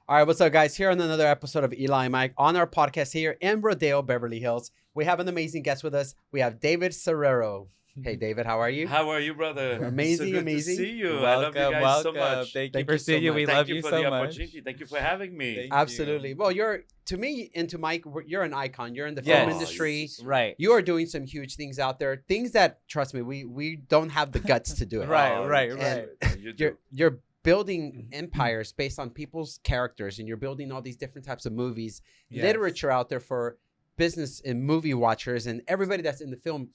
All right, what's up, guys? Here on another episode of Eli and Mike on our podcast here in Rodeo, Beverly Hills. We have an amazing guest with us. We have David Serero. Hey, David, how are you? How are you, brother? Amazing, so good amazing. to see you. Welcome, I love you guys so welcome. much. Thank you for seeing you. We Thank love you you for so the much. opportunity. Thank you for having me. Thank Absolutely. you. Well, to me and to Mike, you're an icon. You're in the Yes. film industry. Right. You are doing some huge things out there. Things that, trust me, we don't have the guts to do it. Right. You do. You're building empires based on people's characters, and you're building all these different types of movies, Yes. literature out there for business and movie watchers and everybody that's in the film.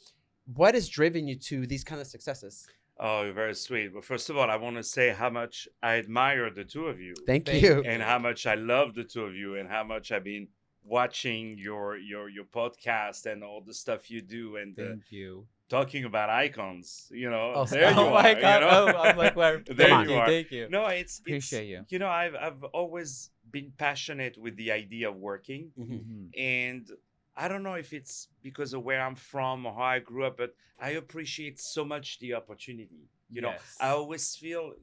What has driven you to these kind of successes? Oh, you're very sweet. Well, first of all, I want to say how much I admire the two of you Thank Thank you. and how much I love the two of you and how much I've been watching your podcast and all the stuff you do and Thank you. talking about icons. Oh, There you oh are. my God. You know? Oh, I'm like, well, There thank you you. are. Thank you. No, it's Appreciate you. You know, I've always been passionate with the idea of working. Mhm. And I don't know if it's because of where I'm from or how I grew up, but I appreciate so much the opportunity. Yes. I always feel,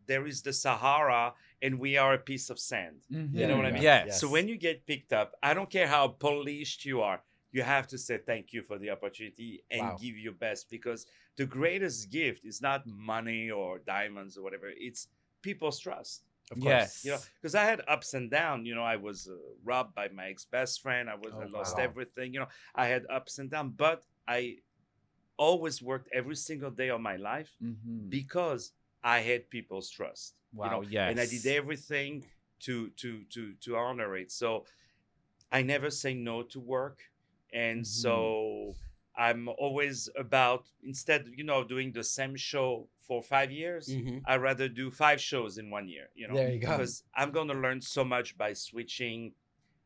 there is the Sahara and we are a piece of sand. You know what I mean? Yes. So when you get picked up, I don't care how polished you are, you have to say thank you for the opportunity and Wow. give your best, because the greatest gift is not money or diamonds or whatever. It's people's trust. Of course. Yes. Because I had ups and downs. I was robbed by my ex-best friend. I lost wow. everything. I had ups and downs, but I always worked every single day of my life because I had people's trust. Wow. Yes. And I did everything to honor it. So I never say no to work, and so I'm always about, instead doing the same show for 5 years, Mhm. I'd rather do 5 shows in 1 year, There you go. because I'm going to learn so much by switching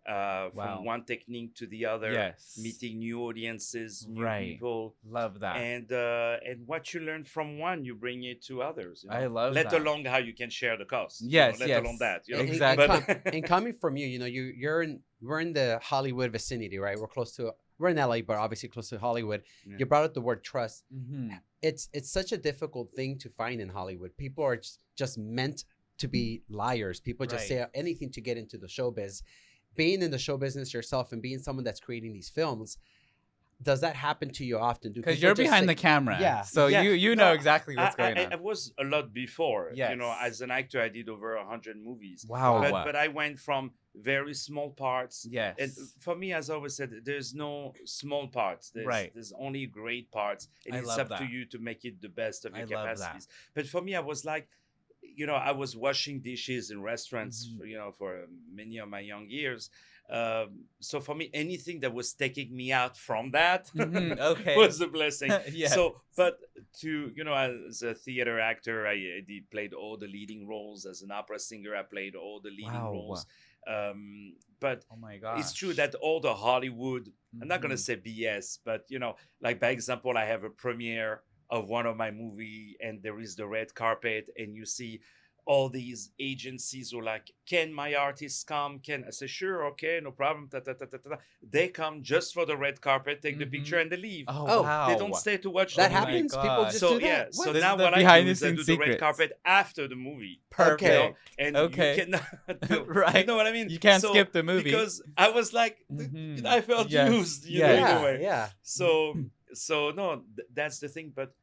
Wow. from one technique to the other, Yes. meeting new audiences, new Right. people. Love that. And what you learn from one, you bring it to others. I love Let that. alone how you can share the cost. Yes, Let yes. alone that. Exactly. And coming from you, we're in the Hollywood vicinity, right? We're in LA, but obviously close to Hollywood. Yeah. You brought up the word trust. Mhm. It's such a difficult thing to find in Hollywood. People are just meant to be liars. People just say anything to get into the showbiz. Being in the show business yourself and being someone that's creating these films, does that happen to you often? Do Because people you're just behind say- the camera. Yeah. So Yeah. you know No, exactly what's going I on. was a lot before. Yes. As an actor, I did over 100 movies. Wow. But I went from very small parts. Yes. And for me, as I always said, there's no small parts. Right. There's only great parts. And I it's love up to that. you to make it the best of your I love that. capacities. But for me, I was like, I was washing dishes in restaurants, Mhm. for many of my young years. So for me, anything that was taking me out from that Mhm, okay. was a blessing. Yes. So, but as a theater actor, I played all the leading roles. As an opera singer, I played all the leading Wow. roles. But Oh my god. it's true that all the Hollywood, I'm not going to Mhm. say BS, but like by example, I have a premiere of one of my movie and there is the red carpet and you see all these agencies who are like, can my artists come? I say, sure, okay, no problem. Ta, ta, ta, ta, ta. They come just for the red carpet, take the picture and they leave. Oh, wow. They don't stay to watch That the movie. happens? People God. just So do that? yeah, What? so This now is the what I behind do the is I scenes do the red secrets. carpet after the movie. Perfect. And Okay. you cannot do, Right. You know what I mean? You can't skip the movie. Because I was like, Mhm. I felt Yes. used, Yeah. in a Yeah, way. yeah. So no, that's the thing. But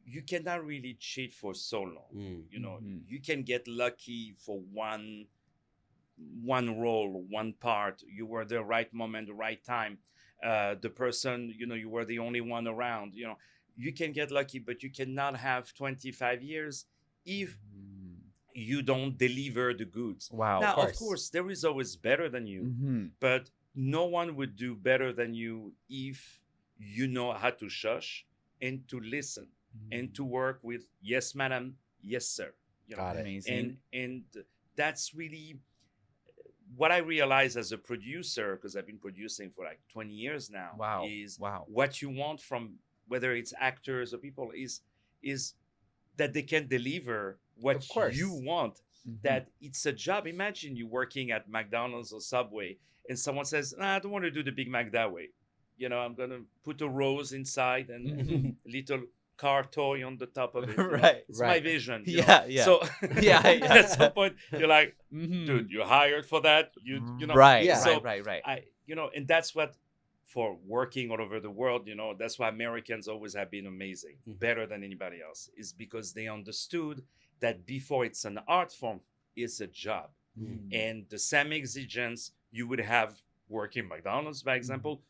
you cannot really cheat for so long. Mm. Mhm. You can get lucky for one role, one part. You were the right moment, the right time. The person, you were the only one around. You can get lucky, but you cannot have 25 years if Mhm. you don't deliver the goods. Wow. Now, course. of course, there is always better than you, Mhm. but no one would do better than you if you know how to shush and to listen and to work with yes, madam, yes, sir. Got it. Amazing. And that's really what I realized as a producer, because I've been producing for like 20 years now. Wow. Is Wow. what you want from whether it's actors or people is that they can deliver what Of course. you want. Mhm. That it's a job. Imagine you working at McDonald's or Subway and someone says, I don't want to do the Big Mac that way. I'm going to put a rose inside and Mhm. little. car toy on the top of it. You know? Right. It's my Right. vision. Yeah, yeah. So Yeah, at some point you're like, Mhm. dude, you're hired for that. You know. Right, Yeah. So right. and that's what, for working all over the world, that's why Americans always have been amazing, Mhm. better than anybody else, is because they understood that before it's an art form, it's a job. And the same exigence you would have working McDonald's, by example,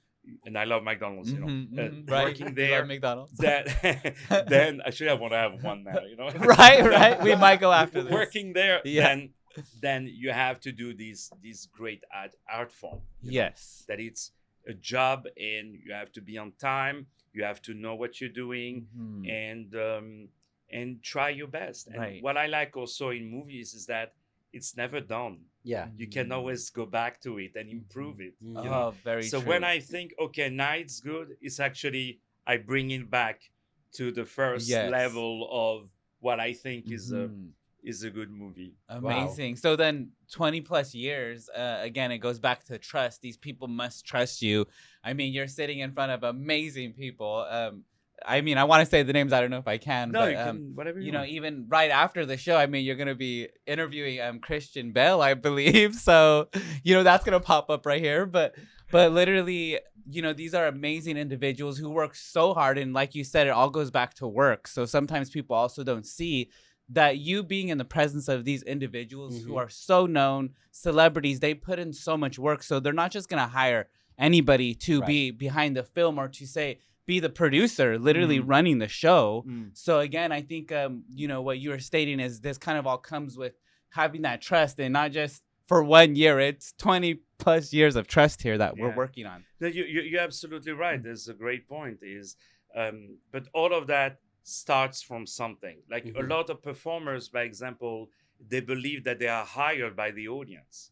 and I love McDonald's, Right. working We there. love McDonald's. That then actually I want to have one now, Right. We might go after this. Working there, Yeah. then you have to do these great art form. Yes. That it's a job, and you have to be on time. You have to know what you're doing, and try your best. And Right. what I like also in movies is that it's never done. Yeah. You can always go back to it and improve it. Mhm. Oh, very So true. when I think, okay, now it's good, it's actually I bring it back to the first Yes. level of what I think is Mhm. a good movie. Amazing. So then 20 plus years, again, it goes back to trust. These people must trust you. I mean, you're sitting in front of amazing people. I mean, I want to say the names. I don't know if I can. No, but, you can, whatever you you know, want. even right after the show, I mean, you're going to be interviewing Christian Bale, I believe. So, that's going to pop up right here. But literally, these are amazing individuals who work so hard. And like you said, it all goes back to work. So sometimes people also don't see that you being in the presence of these individuals who are so known, celebrities, they put in so much work. So they're not just going to hire anybody to be behind the film or to say, be the producer, literally running the show. So again, I think, what you were stating is this kind of all comes with having that trust, and not just for 1 year, it's 20 plus years of trust here that we're working on. No, you're absolutely right. There's a great point but all of that starts from something. Like a lot of performers, by example, they believe that they are hired by the audience.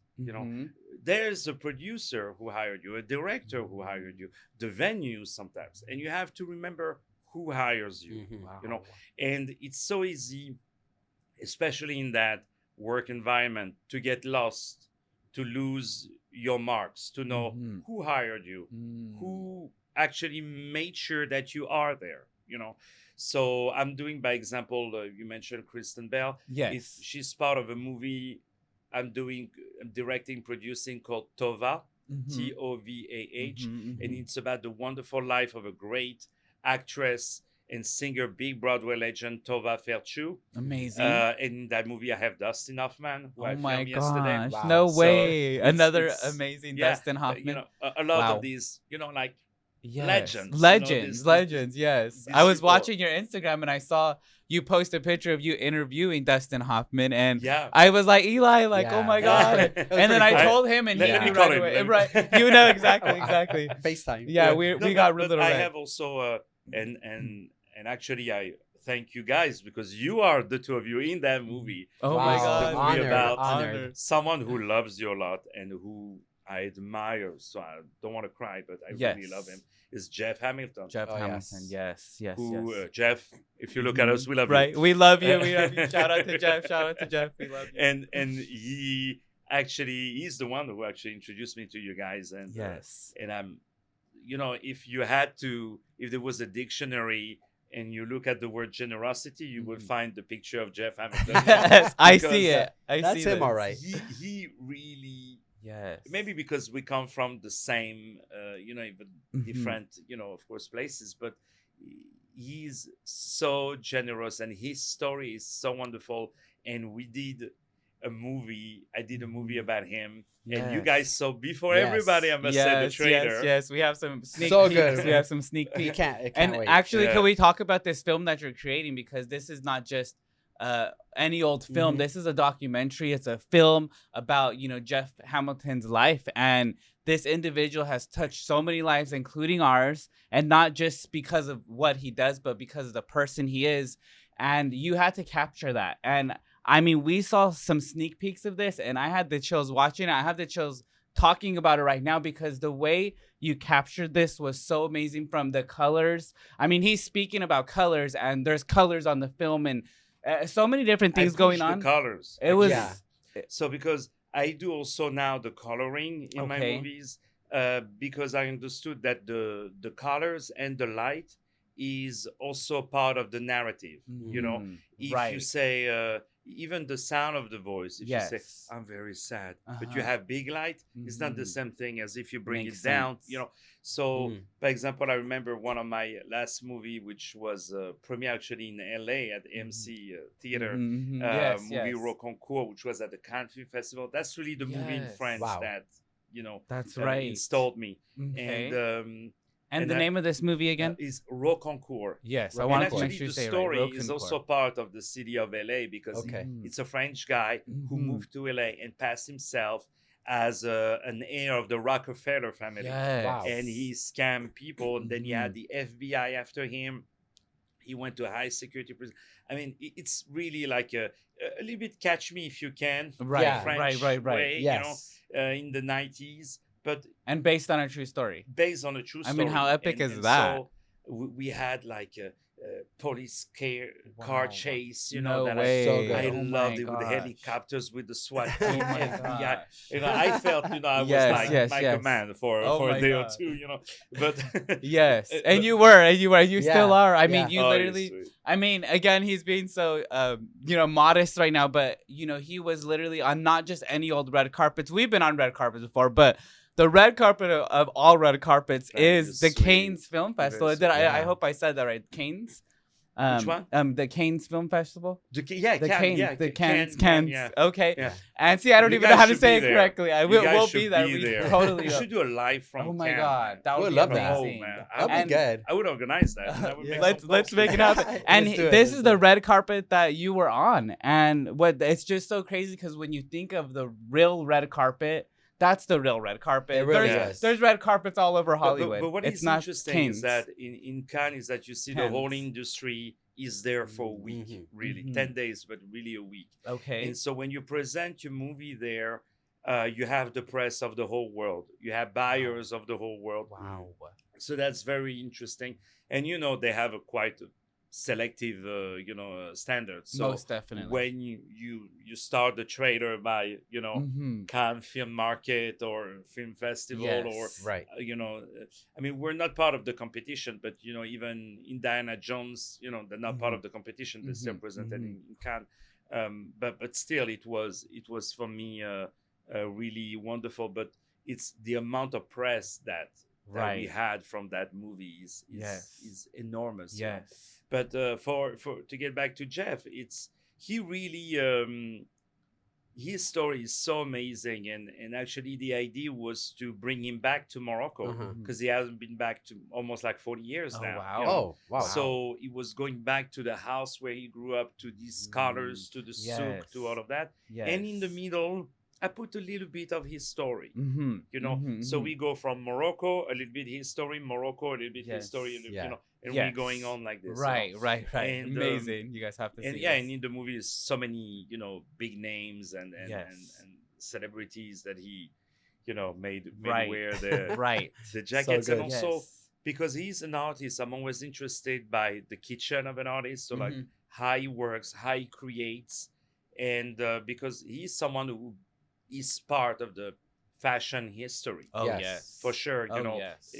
There's a producer who hired you, a director who hired you, the venue sometimes, and you have to remember who hires you. And it's so easy, especially in that work environment, to get lost, to lose your marks, to know who hired you, who actually made sure that you are there. So I'm doing, by example, you mentioned Kristen Bell. Yes. If she's part of a movie I'm directing, producing, called Tova, Tovah, and it's about the wonderful life of a great actress and singer, big Broadway legend, Tova Felchu. Amazing. And in that movie, I have Dustin Hoffman, who I filmed yesterday. Gosh, no way. So Another amazing Dustin but, Hoffman. a lot of these, like, legends. Legends, yes. these I was people. watching your Instagram and I saw you post a picture of you interviewing Dustin Hoffman, and Yeah. I was like, Eli, oh my God. That was And then pretty I cool. told him, and Let he me knew call right him. away. Let me- Right. exactly. FaceTime. Yeah, we got but Little I Red. have also and actually I thank you guys, because you are the two of you in that movie. Oh Wow. my It's the God. movie Honored, about honored. someone who loves you a lot and who I admire. So I don't want to cry, but I really love him. Is Jeff Hamilton. Jeff Oh, Hamilton. Yes. Who Jeff, if you look at us, we love Right. you. We love you. We love you. Shout out to Jeff. We love you. And he's the one who actually introduced me to you guys. And Yes. and I'm, if there was a dictionary and you look at the word generosity, you will find the picture of Jeff Hamilton. Yes, I Because, see it. That's him, all right. He really, Yes. maybe because we come from the same, even different, of course, places, but he's so generous and his story is so wonderful. And I did a movie about him. And you guys saw before everybody, I must say, the trailer. Yes. We have some sneak So peeks. good. We have some sneak It peeks. can't And wait. actually, Yeah. can we talk about this film that you're creating? Because this is not just any old film. This is a documentary. It's a film about, Jeff Hamilton's life. And this individual has touched so many lives, including ours. And not just because of what he does, but because of the person he is. And you had to capture that. And I mean, we saw some sneak peeks of this, and I had the chills watching it. I have the chills talking about it right now, because the way you captured this was so amazing, from the colors. I mean, he's speaking about colors, and there's colors on the film, and so many different things going on. The colors. It was So because I do also now the coloring in my movies, because I understood that the colors and the light is also part of the narrative. You know, Mhm. if Right. you say even the sound of the voice, if you say Yes. I'm very sad, but you Uh-huh. have big light, it's not the Mhm. same thing as if you bring Makes it down. sense. You know, so Mm. for example, I remember one of my last movie, which was premiere actually in LA at MC Theater, Mhm, mhm. Yes, movie yes. Roconcourt, which was at the Cannes Film Festival. That's really the movie in Yes. French Wow. that That's right. installed me. Okay. And The that name of this movie again? is Roconcourt. Yes, I Rocancourt. And wanted to make actually, sure you the say it right. story is Rocancourt. also part of the city of LA because Okay. it's a French guy who Mhm. moved to LA and passed himself as an heir of the Rockefeller family. Yes. Wow. And he scammed people. And then he had Mhm. the FBI after him. He went to a high security prison. I mean, it's really like a little bit Catch Me If You Can, Right, Yeah. French right. way, Yes. in the 90s, but And based on a true story. based on a true I story. mean, how epic and, is and that? So we had like a police Wow. car chase, No that way. So good. I Oh loved my it with the gosh. helicopters, with the SWAT Oh team, my FBI. gosh. I felt, I was Yes, like yes, my yes. command for Oh a my day God. or two, But Yes, but- and you were, and you still Yeah, are. I yeah. mean, you oh, literally. sweet. I mean, again, he's being so, modest right now, but he was literally on not just any old red carpets. We've been on red carpets before, but the red carpet of all red carpets Thank you, is the sweet. Cannes Film You're Festival. very Did I sweet. hope I said that right? Cannes. Which one? The Cannes Film Festival. The Cannes. yeah. Okay. Yeah. And see, I don't You even know guys how to should say be it there. correctly. I You will. guys We'll should be there. be We there. totally. You should do a live from Oh my Cannes, God, that would We'd be love that. amazing. Oh man, That'd be good. I would organize that. And I would make some Let's posters. make it happen. And Let's do it, this let's is do the it. red carpet that you were on, and what it's just so crazy because when you think of the real red carpet, that's the real red carpet. It really is. There's red carpets all over But- Hollywood. But what it's is not interesting Cannes. is that in Cannes is that you see the whole industry is there for a week, Mhm. really Mhm. 10 days, but really a week. Okay. And so when you present your movie there, you have the press of the whole world, you have buyers of the whole world. Wow. So that's very interesting, and they have a quite selective standards. So Most definitely. when you start the trailer by Mhm. Cannes Film Market or Film Festival or Yes. Right. I mean, we're not part of the competition, but even Indiana Jones, they're not part of the competition. They're still Mhm, presented mhm. in Cannes, but still, it was for me really wonderful. But it's the amount of press that we Right. had from that movie is Yes. is enormous. Yes. But for to get back to Jeff, he really his story is so amazing, and actually the idea was to bring him back to Morocco Uh-huh. because he hasn't been back to almost like 40 years Oh, now. wow. you know? Oh, wow. So he was going back to the house where he grew up, to these scholars, to the souk, to all of that. Yes. And in the middle, I put a little bit of his story. Mm-hmm. So we go from Morocco, a little bit his story, Morocco, a little bit his story, Yeah. and Yes. we're going on like this. Right. And, Amazing. You guys have to And see yeah, this. and in the movie, there's so many, big names and Yes. and celebrities that he, made Right. wear the Right. the jackets, good. and also Yes. because he's an artist, I'm always interested by the kitchen of an artist. So like Mhm. how he works, how he creates, and because he's someone who is part of the fashion history. Oh Yes. yes. For sure, Oh yes.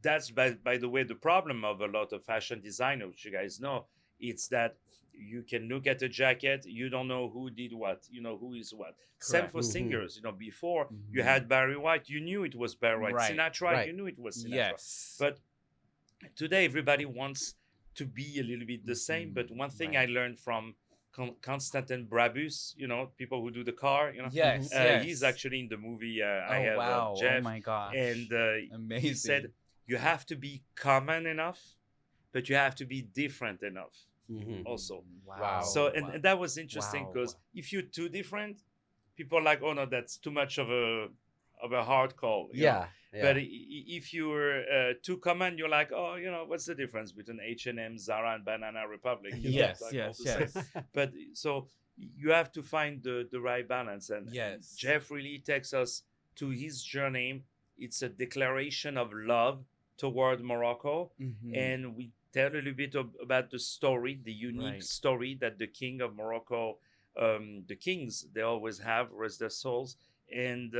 that's by the way the problem of a lot of fashion designers, which you guys know, it's that you can look at a jacket, you don't know who did what, who is what. Same Correct. for Mhm. singers. Before you Mhm. had Barry White, you knew it was Barry White. Right, Sinatra, right. you knew it was Sinatra. Yes. But today everybody wants to be a little bit the same. But one thing Right. I learned from Constantin Brabus, people who do the car, yes. Yes. he's actually in the movie. I Oh have wow. Jeff, Oh my gosh. and Amazing. he said you have to be common enough, but you have to be different enough Mhm. also. Wow. So and that was interesting Wow. because if you're too different, people are like, oh no, that's too much of a hard call. you know? Yeah. Yeah. But if you're too common, you're like, oh, what's the difference between H&M, Zara, and Banana Republic? Yes. It's like all Yes. the same. Yes. But so you have to find the right balance. And Yes. Jeff really takes us to his journey. It's a declaration of love toward Morocco. Mhm. And we tell a little bit about the story, the unique Right. story that the king of Morocco, the kings, they always have, rest their souls. And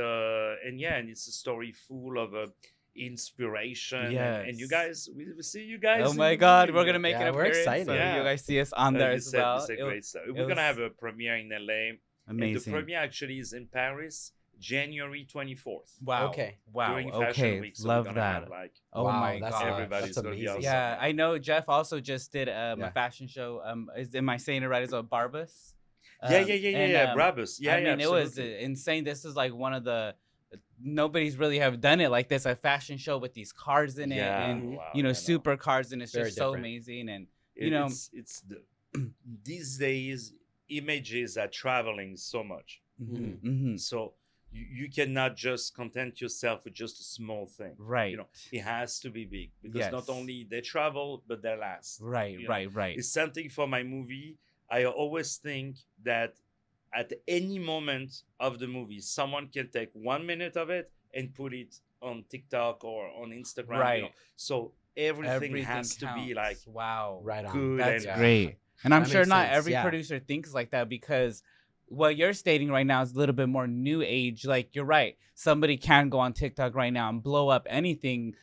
yeah, and it's a story full of inspiration. And you Yes. guys, we see you guys. Oh in my the God, movie. we're gonna make Yeah, an we're appearance, excited. so Yeah. you guys see us on there You as said, well. you said great stuff. We're was gonna have a premiere in LA. And the amazing. premiere actually is in Paris, January 24th. Wow. Okay. Wow. During Fashion Okay. Week. So Love we're gonna that. have like Oh Wow, my that's God. everybody's that's gonna be amazing. awesome. Yeah, I know Jeff also just did a Yeah. fashion show. Am I saying it right? It's a Barbus. Yeah. Brabus. Yeah, I mean, it was absolutely. insane. This is like one of the nobody's really have done it like this. A fashion show with these cars in it, Yeah, and Mhm. wow, you know, yeah, no. super cars, and it's Very just so different. amazing. And you know, It's the these days images are traveling so much. So you cannot just content yourself with just a small thing. right, You know, it has to be big because not Yes. only they travel, but they last. right, you know. right. It's something for my movie. I always think that at any moment of the movie, someone can take 1 minute of it and put it on TikTok or on Instagram. You know? Right. So everything has to be like counts. Wow, Right on. good. That's and great. And I'm That sure makes not sense, every yeah. producer thinks like that, because what you're stating right now is a little bit more new age. Like, you're right. Somebody can go on TikTok right now and blow up anything,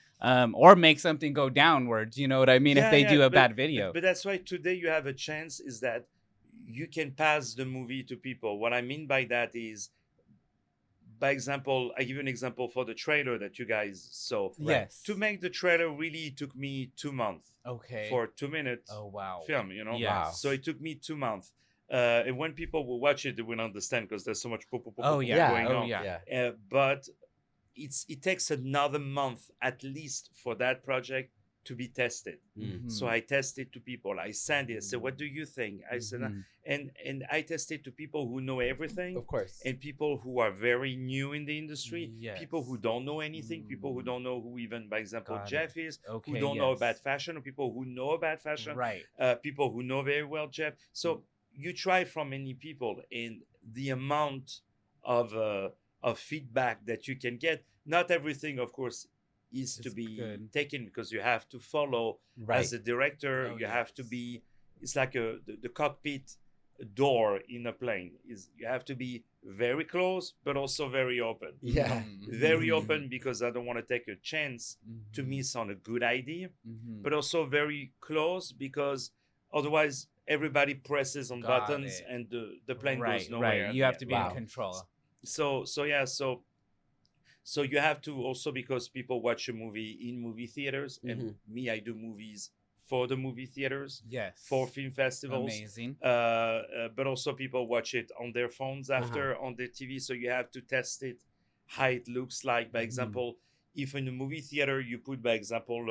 or make something go downwards. You know what I mean? If they do a bad video. But that's why today you have a chance is that you can pass the movie to people. What I mean by that is, by example, I give you an example for the trailer that you guys saw. Yes. To make the trailer really took me 2 months Okay. for 2 minutes Oh wow. film, you know? Yes. So it took me 2 months. And when people will watch it, they will understand because there's so much Oh yeah. going Oh on. yeah. Yeah. But it takes another month at least for that project to be tested. Mm. So I tested to people. I sent it. I said, "What do you think?" I said, Mhm. and I tested to people who know everything, Of course. and people who are very new in the industry, people who Yes. don't know anything, people who don't know who even, by example, Got it. Jeff is, Okay. who don't know yes. about fashion, or people who know about fashion, Right. people who know very well Jeff. So you try from many people, and the amount of feedback that you can get. Not everything, of course, is to It's be good. taken because you have to follow Right. as a director. Oh, you have to yes. be. It's like the cockpit door in a plane. Is you have to be very close, but also very open. Yeah. Very open because I don't want to take a chance to Mhm. miss on a good idea, Mhm. but also very close because otherwise everybody presses on Got buttons it. and the plane right. goes nowhere. Right. at You the have end. to be Wow. in control. So you have to also, because people watch a movie in movie theaters, and Mhm. me, I do movies for the movie theaters, Yes. for film festivals. Amazing. But also people watch it on their phones after on their TV. So you have to test it, how it looks like. By Mhm. example, if in a movie theater you put, by example,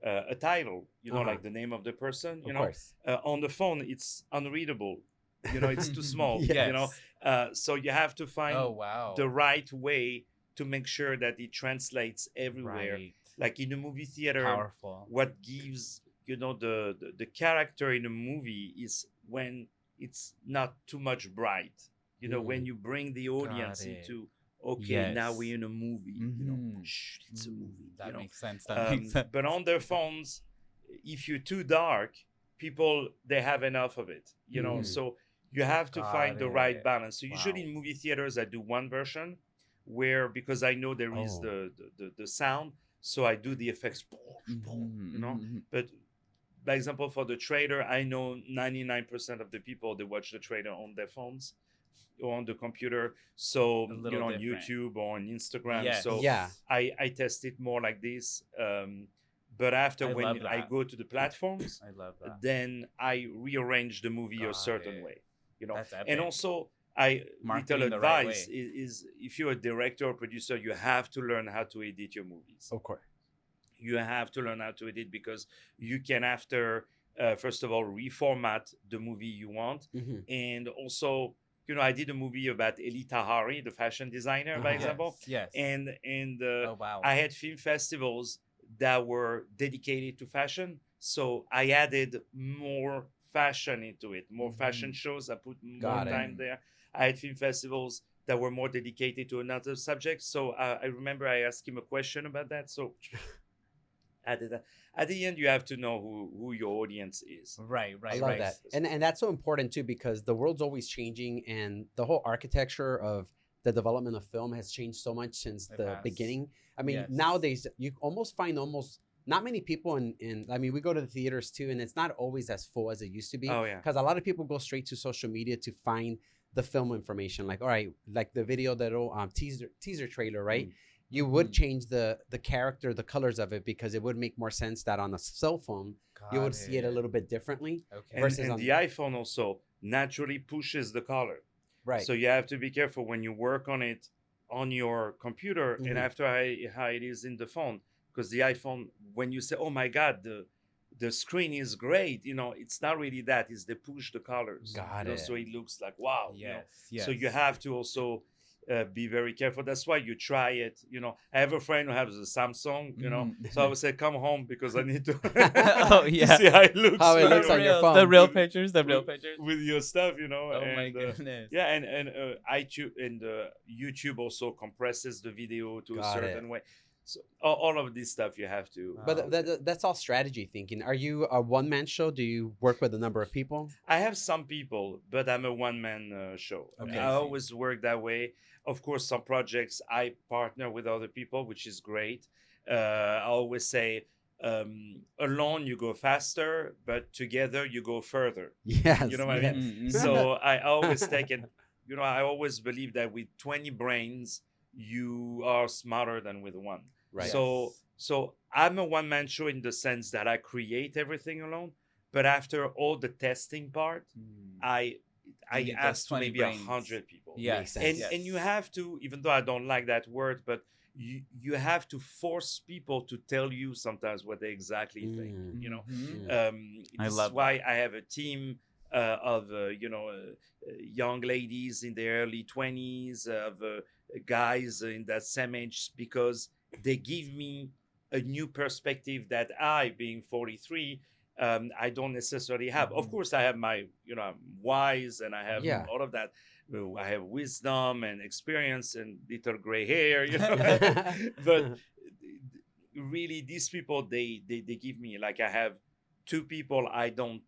a title, you know, like the name of the person, you Of know, course. on the phone it's unreadable. You know, it's too small. Yes. You know, so you have to find Oh wow. the right way to make sure that it translates everywhere. Right. Like in a movie theater, Powerful. what gives the character in a movie is when it's not too much bright. You know, when you bring the audience Got it. into, okay, now Yes. we're in a movie. You know, Mhm. shh, it's a movie. That you know? makes sense. That makes sense. But on their phones, if you're too dark, people they have enough of it. You know, Mhm. so you have to find the Got right it. balance. So usually Wow. in movie theaters, I do one version where, because I know there is Oh. the sound, so I do the effects. Mhm, You know, mhm. but by example, for the trailer, I know 99% of the people they watch the trailer on their phones or on the computer. So A little on different. YouTube or on Instagram. Yes. So Yeah. I test it more like this. But after I love when I that. go to the platforms, I love that. then I rearrange the movie a Got certain it. way. You know, That's and epic. also Marketing little the right advice way. is if you're a director or producer, you have to learn how to edit your movies. Of course. You have to learn how to edit because you can after first of all reformat the movie you want, Hmm. and also I did a movie about Eli Tahari, the fashion designer, by Uh-huh. example, Yes. and Oh wow. I had film festivals that were dedicated to fashion, so I added more fashion into it, more fashion Mhm. shows. I put more Got it. time there. I had film festivals that were more dedicated to another subject. So I remember I asked him a question about that. So added that. At the end, you have to know who your audience is. Right. Right. I love right. that. And that's so important too, because the world's always changing, and the whole architecture of the development of film has changed so much since It the has. beginning. I mean, Yes. nowadays you almost find not many people in I mean, we go to the theaters too, and it's not always as full as it used to be. Oh, yeah. Because a lot of people go straight to social media to find the film information. Like, all right, like the video that'll teaser trailer, right? You would Mhm. change the character, the colors of it, because it would make more sense that on a cell phone you would see it a little bit differently. Okay. versus And on- the iPhone also naturally pushes the color. Right. So you have to be careful when you work on it on your computer and Mhm. after how it is in the phone. Because the iPhone, when you say, "Oh my God, the screen is great," it's not really that. It's they push the colors. Got it. So it looks like wow. Yes. So you have to also be very careful. That's why you try it. I have a friend who has a Samsung. Mhm. So I would say, "Come home because I need to, Oh, to yeah. see how it looks." How it with looks your- on your Reels, phone. The real With- pictures. The real with- pictures. with your stuff. Oh my and, goodness. yeah, and iTunes and YouTube also compresses the video to a Got certain way. So all of this stuff you have to. But Wow. that's all strategy thinking. Are you a one man show? Do you work with a number of people? I have some people, but I'm a one man show. Okay. I always work that way. Of course, some projects I partner with other people, which is great. I always say, alone you go faster, but together you go further. Yes. You know what I mean? Mhm, mhm. So I always take it. I always believe that with 20 brains, you are smarter than with one. Right. So I'm a one man show in the sense that I create everything alone, but after all the testing part, I You need those ask 20 maybe brains. 100 people. Yes. sense. And yes. and you have to, even though I don't like that word, but you have to force people to tell you sometimes what they exactly think. Mhm. I This love is why I have a team of young ladies in their early 20s, of guys in that same age, because they give me a new perspective that I, being 43, I don't necessarily have. Of course, I have my, I'm wise and I have Yeah. all of that. I have wisdom and experience and little gray hair, but really these people, they give me, like I have two people, I don't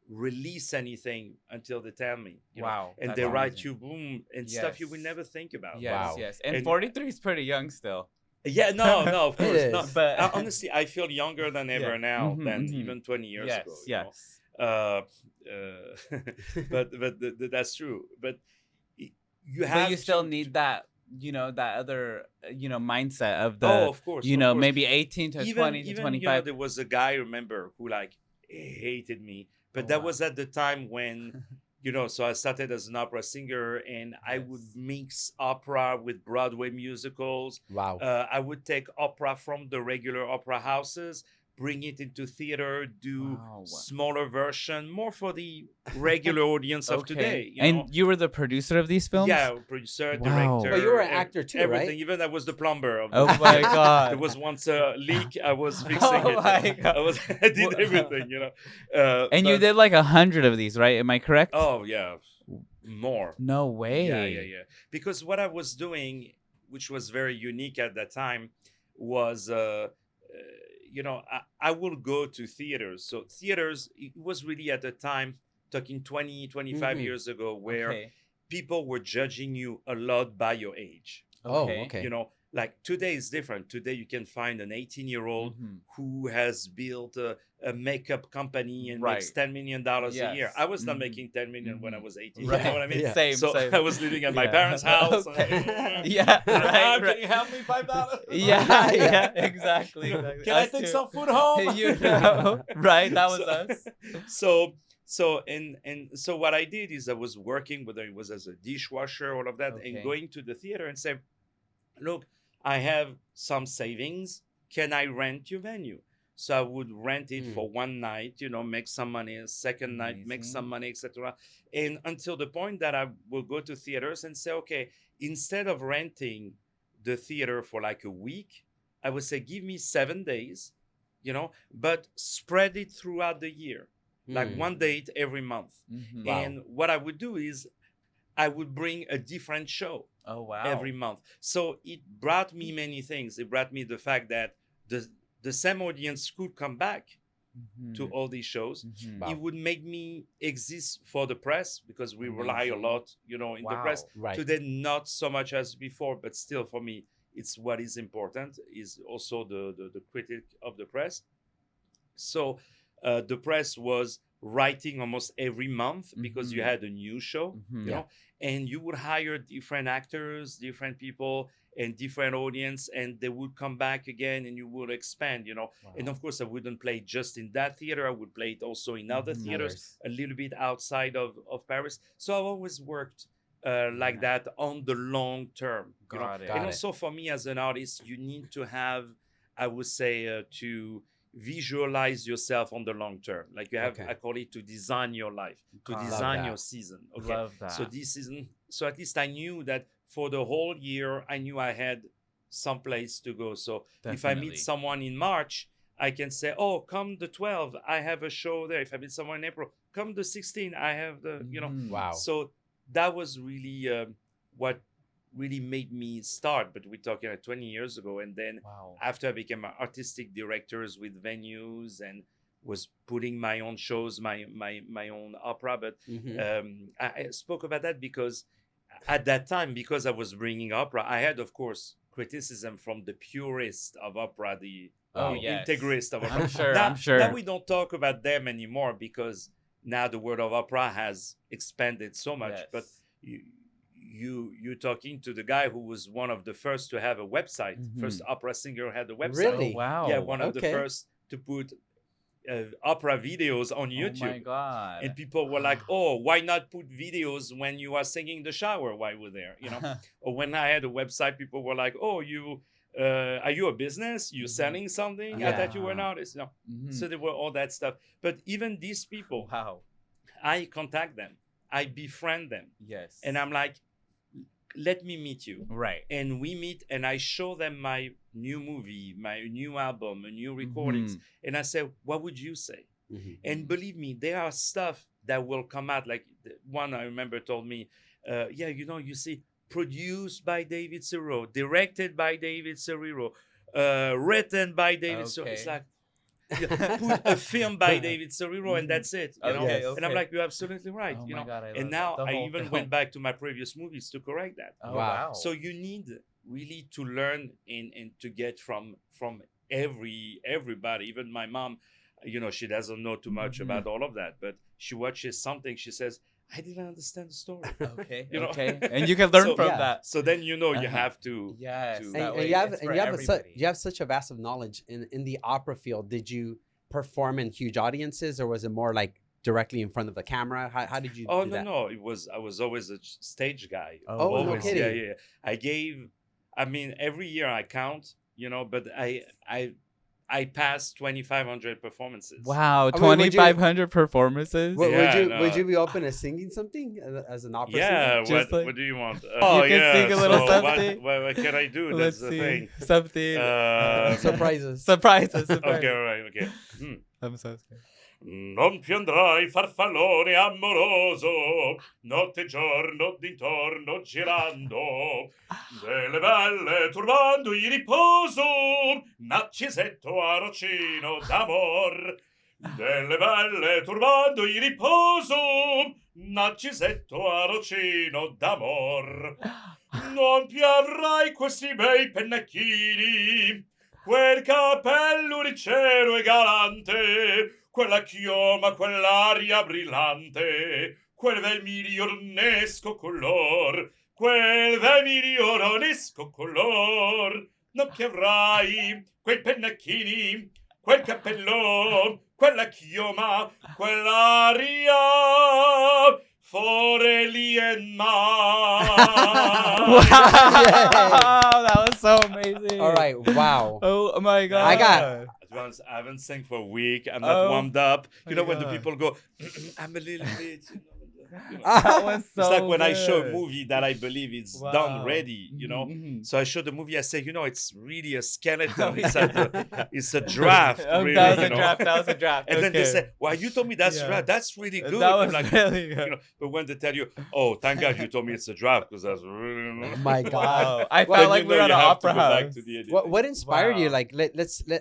release anything until they tell me. Wow. And that's they write amazing. you boom and stuff you would Yes. never think about. Yes, Wow. yes. And And- 43 is pretty young still. Yeah, no, of It course is. not. But Honestly, I feel younger than ever Yeah. now Mhm, than mhm. even 20 years yes, ago. yes. But that's true. But you have. But you still to- need that, that other, mindset of the, Oh, of course. of course. maybe 18 to 20 to even 25. there was a guy, remember, who like hated me, but Oh, that wow. was at the time when so I started as an opera singer, and I would Yes. mix opera with Broadway musicals. Wow. I would take opera from the regular opera houses, bring it into theater, do Wow. smaller version, more for the regular audience of today. And you were the producer of these films? Yeah, producer, Wow. director. But you were an ev- actor too, everything. right? Even I was the plumber. Of Oh the my theater. God. There was once a leak. I was fixing Oh it. my God. I did everything. And you but- did like 100 of these, right? Am I correct? Oh yeah, more. No way. Yeah. Because what I was doing, which was very unique at that time, was I will go to theaters. So theaters, it was really at the time, talking 20, 25 Mhm. years ago, where Okay. people were judging you a lot by your age. Oh, okay. Like today is different. Today you can find an 18-year-old Mhm. who has built a makeup company and Right. makes $10 million a year. Yes. I was not Mhm. making 10 million when I was 18. Right. You know what I mean? Yeah. Same, So same. I was living at my Yeah. parents' house. Okay. Yeah, right, Can right. you help me $5? Yeah, Yeah. yeah, exactly. Can I Us take too. some food home? Right? That was So- us. So what I did is I was working, whether it was as a dishwasher, all of that, Okay. and going to the theater and say, look, I have some savings. Can I rent your venue? So I would rent it for one night, make some money, a second night, make Amazing. some money, etc. And until the point that I will go to theaters and say, okay, instead of renting the theater for like a week, I would say, give me 7 days, but spread it throughout the year, like one date every month. Mhm. Wow. And what I would do is I would bring a different show Oh wow. every month. So it brought me many things. It brought me the fact that the same audience could come back to all these shows. Mhm. It would make me exist for the press because we rely a Amazing. lot, in the press. Right. Today, not so much as before, but still for me, it's what is important is also the critic of the press. So the press was writing almost every month because you Mhm. had a new show, Mhm. you know, and you would hire different actors, different people, and different audience, and they would come back again, and you would expand, And of course, I wouldn't play just in that theater; I would play it also in other Mhm. theaters, Others. a little bit outside of Paris. So I've always worked like Yeah. that on the long term, Got it. Got And it. also for me as an artist, you need to have, I would say, to visualize yourself on the long term. Like you have, Okay. I call it to design your life, to Got design that. your season. Okay. Love that. So this season, so at least I knew that for the whole year, I knew I had some place to go. So if I Definitely. meet someone in March, I can say, "Oh, come the 12th, I have a show there." If I meet someone in April, come the 16th, I have Mhm. Wow. So that was really what really made me start. But we're talking like 20 years ago, and then Wow. after I became an artistic directors with venues and was putting my own shows, my own opera. But Mhm. I spoke about that because at that time, because I was bringing opera, I had, of course, criticism from the purists of opera, the Oh, Wow. yes. integrist of opera. I'm sure. Now, I'm sure. now we don't talk about them anymore because now the world of opera has expanded so much. Yes. But you're talking to the guy who was one of the first to have a website. First Mhm. opera singer had a website. Really? Oh, wow. Yeah, one of the Okay. first to put opera videos on Oh YouTube. my God. And people were like, "Oh, why not put videos when you are singing in the shower while we're there?" Or when I had a website, people were like, "Oh, are you a business? You Mhm. selling something? I Yeah. thought you were an artist." No. Mhm. So there were all that stuff. But even these people, Wow. I contact them, I befriend them, Yes. and I'm like, "Let me meet you." right. And we meet, and I show them my new movie, my new album, new recordings, Mhm. and I say, "What would you say?" Mhm. And believe me, there are stuff that will come out. Like one I remember told me, "Yeah, you see, produced by David Serero, directed by David Serero, written by David Serero." It's Okay. like, put a film by David Serero, and that's it. Okay. Yes. And I'm Okay. like, "You're absolutely right." Oh my God, I And love now that. The I whole even film. went back to my previous movies to correct that. Oh Wow. wow. So you need really to learn and to get from everybody. Even my mom, she doesn't know too much Mhm. about all of that, but she watches something. She says, "I didn't understand the story." okay. you know? Okay. And you can learn So- from Yeah. that. So then you Uh-huh. have to. Yes. to- that And way you have it's and for you have everybody. you have such a vast of knowledge in the opera field. Did you perform in huge audiences, or was it more like directly in front of the camera? How did you Oh do no, that? no! I was always a stage guy. Oh, no Always. kidding. Yeah, yeah. I gave. I mean, every year I count. But I passed 2,500 performances. Wow. I mean, would you- 2,500 performances. Would, Yeah, would no. you be open to singing something as an opera Yeah, singer? Just what like- do you want? can sing a little so something. what can I do? Let's That's the see. thing. Something. Surprises. Surprises. Okay, all right, okay. I'm so scared. Non più andrai, farfallone amoroso, notte e giorno d'intorno girando, delle belle turbando il riposo, narcisetto arrocino d'amor. Delle belle turbando il riposo, narcisetto arrocino d'amor. Non più avrai questi bei pennacchini, quel capello ricero e galante, quella chioma, quell'aria brillante, quel vermiglionesco color, quel vermiglionesco color. Non più avrai quei pennacchini, quel cappello, quella chioma, quell'aria forelli e mai. Wow, that was so amazing. All right. Wow. Oh my God. I got- I haven't sang for a week. I'm not Oh warmed up. my When the God. people go, I'm a little bit. You know, That was so it's like when I show a good. movie that I believe it's Wow. done ready, Mhm. So I show the movie. I say, it's really a skeleton. Oh, It's yeah. it's a draft, Oh, really. that was a draft. That was a draft. And then they Okay. say, "Well, you told me that's Yeah. draft. That's really good." That I'm was like, really good. but when they tell you, "Oh, thank God you told me it's a draft," because that's really My God. Wow. I Well, felt like we were at you an have to opera go back house. to the editing. What inspired you? Wow. Like,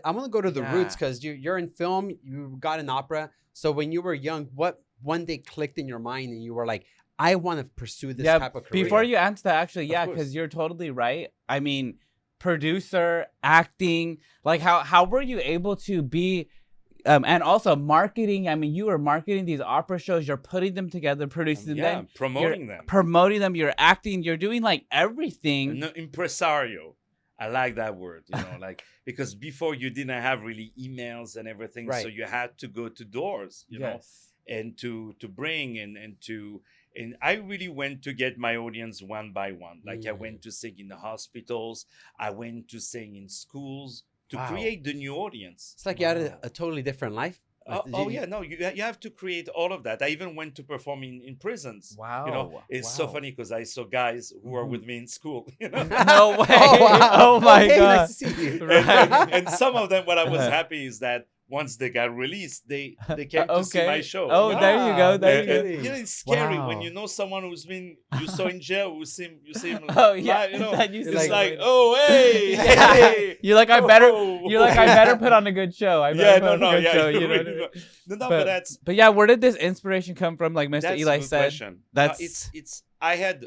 I'm gonna go to the roots Yeah. because you're in film. You got an opera. So when you were young, what one day clicked in your mind and you were like, I want to pursue this type of career? Before you answer that, actually, yeah, course. because you're totally right. I mean, producer, acting, like how were you able to be, and also marketing? I mean, you were marketing these opera shows. You're putting them together, producing them, promoting you're them. promoting them. You're acting. You're doing like everything. No, impresario. I like that word, like, because before you didn't have really emails and everything, Right. so you had to go to doors, know, Yes. and to bring and I really went to get my audience one by one. Like I went to sing in the hospitals, I went to sing in schools to Wow. create the new audience. It's like you had a totally different life. Yeah, no, you have to create all of that. I even went to perform in prisons. Wow. It's so funny because I saw guys who were with me in school. No way. Oh, wow. Oh my Okay, God. nice to see you. And some of them, what I was happy is that once they got released, they came to see my show. Oh, there you go. There you And, go. it's scary when Wow. you know someone who's been you saw in jail, you see him Oh yeah. live, That used to it's be like, great. oh hey, Yeah. hey. You're like, I better. Oh. You're like, I better put on a good show. I better Yeah, put on a good show. You know. really but that's But yeah, where did this inspiration come from? Like Mr. that's Eli a good said, question. that's It's I had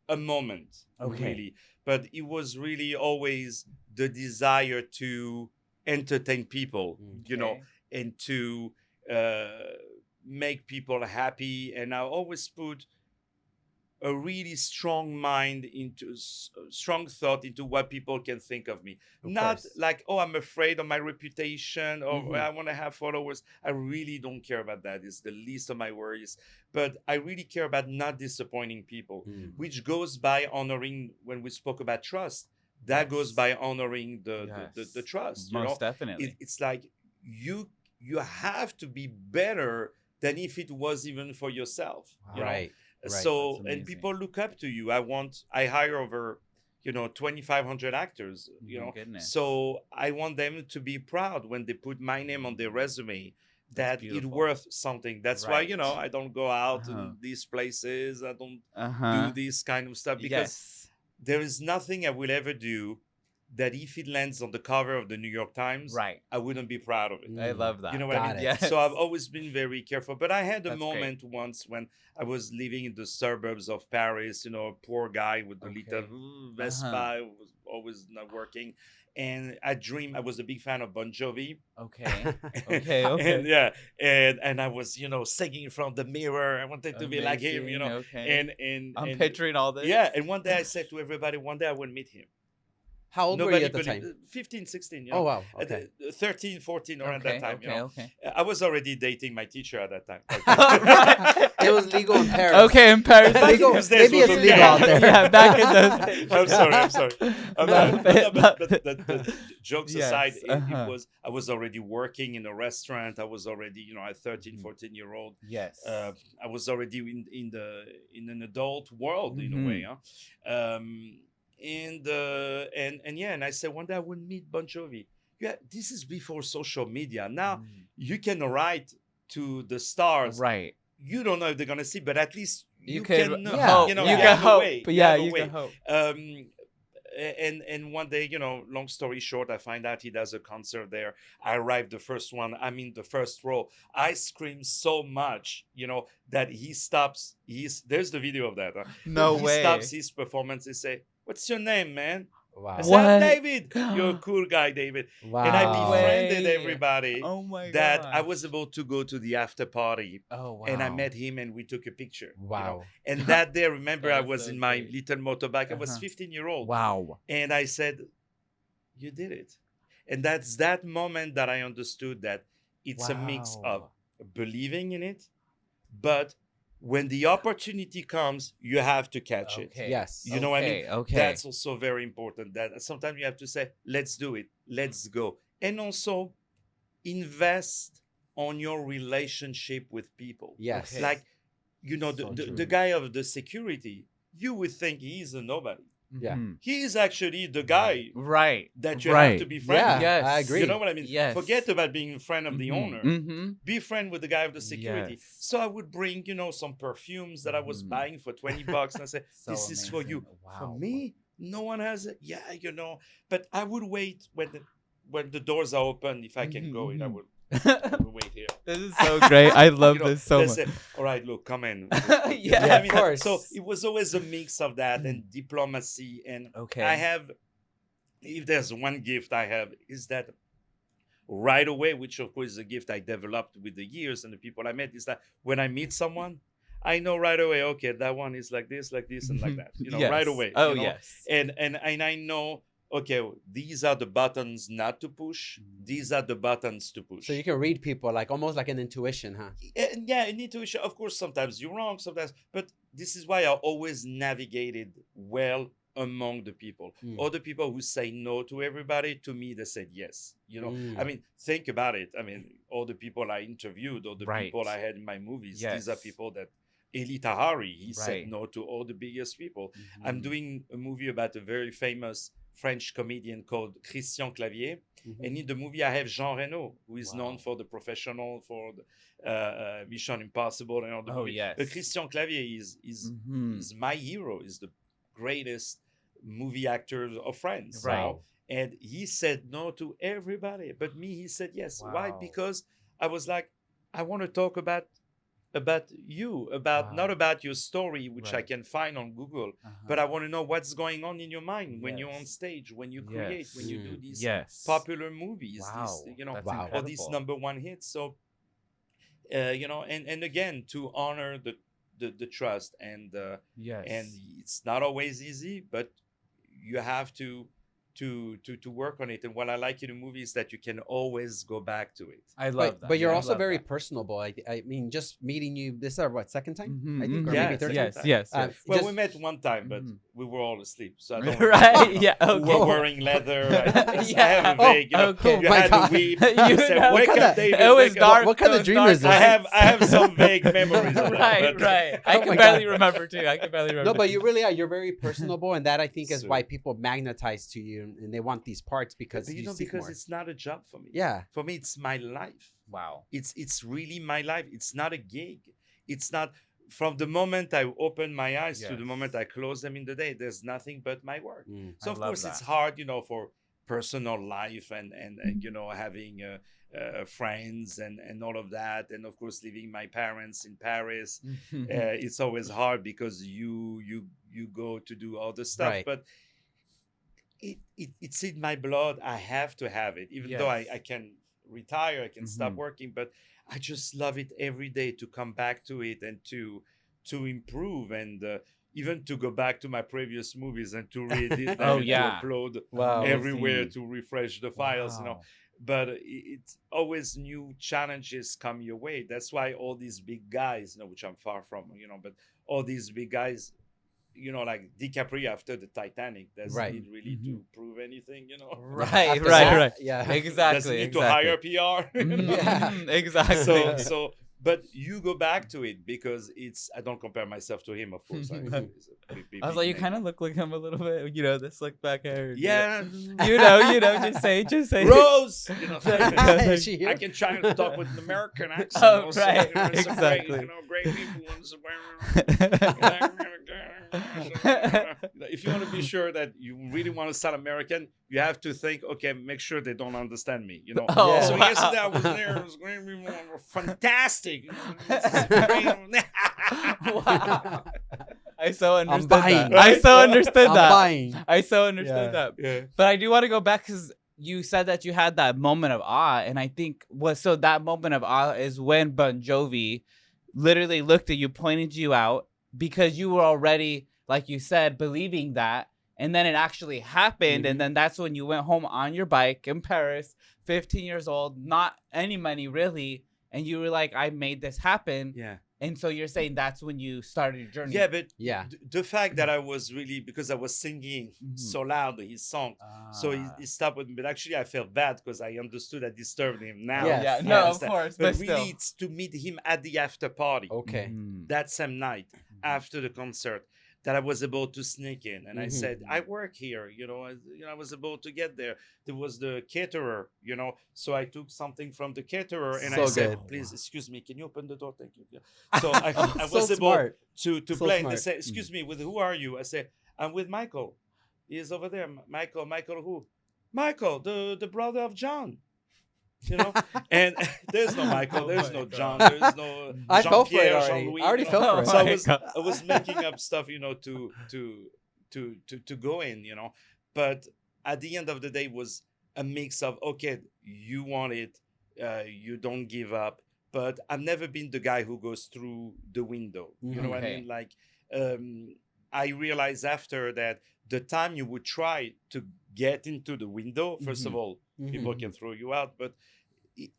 a moment, Okay. really, but it was really always the desire to entertain people, Okay. and to make people happy. And I always put a really strong mind into strong thought into what people can think of me. Not course. like, oh, I'm afraid of my reputation or Mhm. I want to have followers. I really don't care about that. It's the least of my worries. But I really care about not disappointing people, which goes by honoring, when we spoke about trust, that goes by honoring the trust. Most definitely. It's like you have to be better than if it was even for yourself. You know? Right. So That's and amazing. people look up to you. I hire over 2,500 actors, My goodness. so I want them to be proud when they put my name on their resume, that it's beautiful. worth something. That's Right. why I don't go out Uh-huh. in these places. I don't Uh-huh. do this kind of stuff because Yes. there is nothing I will ever do that if it lands on the cover of the New York Times, Right. I wouldn't be proud of it. I love that. You know what I Got mean? it. Yes. So I've always been very careful. But I had a That's great. moment once when I was living in the suburbs of Paris, a poor guy with the Okay. little Vespa, was always not working. And I was a big fan of Bon Jovi. Okay. Okay. And and I was, singing in front of the mirror. I wanted to be like him, Amazing, Okay. And I'm picturing all this. yeah, and one day I said to everybody, one day I will meet him. How old were you at the time? 15, 16. Oh, wow. Okay. 13, 14 around that time. Okay. I was already dating my teacher at that time. It was legal in Paris. Okay, in Paris. Legal, those days maybe was it's okay. legal out there. Yeah, back in those. I'm sorry. But the jokes Yes, aside, uh-huh. I was already working in a restaurant. I was already, a 13, Mm-hmm. 14-year-old. Yes. I was already in an adult world in Mhm. a way. Huh? And I said one day I would meet Bon Jovi. Yeah, this is before social media. Now you can write to the stars. Right. You don't know if they're gonna see, but at least you can can know. hope. You know, You you can have a hope. way. But You yeah, have a you way. can hope. And one day, long story short, I find out he does a concert there. I arrived the first one. I'm in the first row. I scream so much, that he stops. There's the video of that. Huh? No way. He stops his performance and say, "What's your name, man?" Wow. I said, "I'm What? David. You're a cool guy, David." Wow. And I befriended Way. everybody. Oh my god. That I was able to go to the after party. Oh wow. And I met him and we took a picture. Wow. And that day, remember, I That's was so in my great. little motorbike. I was Uh-huh. 15-year-old. Wow. And I said, "You did it." And that's that moment that I understood that it's a mix of Wow. believing in it, but when the opportunity comes, you have to catch it. Okay. Yes. You know what I mean? Okay. That's also very important. That sometimes you have to say, "Let's do it. Let's go." And also invest on your relationship with people. Yes. Okay. Like you know, So the true. guy of the security, you would think he's a nobody. Yeah. Mhm. He is actually the guy Right. that you right. have to be friend Yeah, with. Yes. I agree. You know what I mean? Yes. Forget about being friend of the owner. Mm-hmm. Be friend with the guy of the security. Yes. So I would bring, you know, some perfumes that I was Mhm. buying for $20, and I say, So "This is for you." amazing. For Wow. me, no one has it. Yeah, you know. But I would wait when the doors are open. If I can go in, I would wait here. This is so great. I love You know, this so they much. say, "All right, look, come in." Yeah. Yeah, of course. So it was always a mix of that and diplomacy. And Okay. I have, if there's one gift I have, is that right away, which of course is a gift I developed with the years and the people I met, is that when I meet someone, I know right away, okay, that one is like this, and like that. You know, Yes. right away. Oh you know? yes. And I know, okay, these are the buttons not to push. These are the buttons to push. So you can read people like almost like an intuition, huh? And yeah, an intuition. Of course, sometimes you're wrong, sometimes, but this is why I always navigated well among the people. All the people who say no to everybody, to me, they said yes. You know, I mean, think about it. I mean, all the people I interviewed, all the Right. people I had in my movies, these are Yes. people that Eli Tahari, he Right. said no to all the biggest people. I'm doing a movie about a very famous French comedian called Christian Clavier. And in the movie, I have Jean Reno, who is known for The Professional, for the, Mission Impossible, and all the Oh, movie. yes. But Christian Clavier is my hero, is the greatest movie actor of France. Right. You know? And he said no to everybody. But me, he said yes. Why? Wow. Because I was like, I want to talk about you, not about your story, which I Right. can find on Google, but I want to know what's going on in your mind when you're on stage, when you create, when you do these Yes. popular movies, Wow. these, you know, That's Wow. or these incredible. number one hits. So, you know, and again, to honor the trust Yes. and it's not always easy, but you have to work on it. And what I like in a movie is that you can always go back to it. I love that. But you're I also love very that. personable. I mean, just meeting you. This is our what, second time? Mhm, I think, or mhm. maybe Yes, third yes, time. yes, Uh, yes. Well, just- we met one time, but Mhm. we were all asleep, so I don't Right? remember. Yeah. We Okay. were wearing leather. I Yeah. have a vague, you know, okay. you Oh my had God. a weep. You You said, know, "Wake kinda- up, David." It was wake up." dark. What kind it of was dream dark is this? I have some vague memories of that. right, but- right. I Oh can my barely God. remember too. I can barely remember. No, but you really are. You're very personable, and that I think is So- why people magnetize to you, and they want these parts because But you you know, seek because more. it's not a job for me. Yeah. For me, it's my life. Wow. It's really my life. It's not a gig. It's not from the moment I open my eyes to the Yes. moment I close them in the day. There's nothing but my work. So I of love course it's that. hard, you know, for personal life and you know, having friends and all of that, and of course leaving my parents in Paris. It's always hard because you go to do all the stuff, Right. but it's in my blood. I have to have it, even though Yes. I can retire, I can stop Mhm. working, but I just love it every day to come back to it and to improve and even to go back to my previous movies and to read it Oh, and yeah. to upload Wow. everywhere Amazing. to refresh the files, you know. Wow. But it's always new challenges come your way. That's why all these big guys, you know, which I'm far from, you know, but all these big guys, you know, like DiCaprio after the Titanic, doesn't Right. need really to prove anything, you know. Right, After right, that, right. Yeah. Exactly. Doesn't need exactly. to hire PR. Mhm, Yeah. mhm, Exactly. so but you go back to it because it's, I don't compare myself to him, of course. He's a big I was like, you name. kind of look like him a little bit, you know, this slick back hair. Yeah. You know, just say. Rose, you know, Is she here? I can try to talk with an American accent. Oh, also, right, you know, it's a exactly. Great, you know, great people. If you want to be sure that you really want to sound American, you have to think, okay, make sure they don't understand me. You know. Oh, So wow. yesterday I was there. It was great people. Were fantastic. You know, this is great. Wow. I so understood buying. that. I so Right? understood I'm that. buying. I so understood Yeah. that. Yeah. But I do want to go back because you said that you had that moment of awe, and I think so that moment of awe is when Bon Jovi literally looked at you, pointed you out, because you were already, like you said, believing that, and then it actually happened, and then that's when you went home on your bike in Paris, 15 years old, not any money really, and you were like, I made this happen. Yeah. And so you're saying that's when you started your journey. Yeah, but Yeah. the fact that I was really, because I was singing so loud his song, so he stopped with me. But actually, I felt bad because I understood I disturbed him now. Yes. Yeah, I no, of understand. course, But but really, still. it's to meet him at the after party Okay. that same night after the concert that I was able to sneak in. And I said, I work here, I was able to get there. There was the caterer, so I took something from the caterer and I So said, good. please, excuse me, can you open the door? Thank you. Yeah. So I So was able smart. to So play. And they smart. said, excuse me, with who are you? I said, I'm with Michael. He's over there. Michael who? Michael, the brother of John. And there's no Michael, there's no John, there's no I fell for it Jean-Pierre, already. Jean-Louis. I already fell for it. So I was making up stuff, to go in, But at the end of the day, it was a mix of, okay, you want it, you don't give up. But I've never been the guy who goes through the window. You know what I Okay. mean? Like, I realized after that the time you would try to get into the window, first of all, people can throw you out, but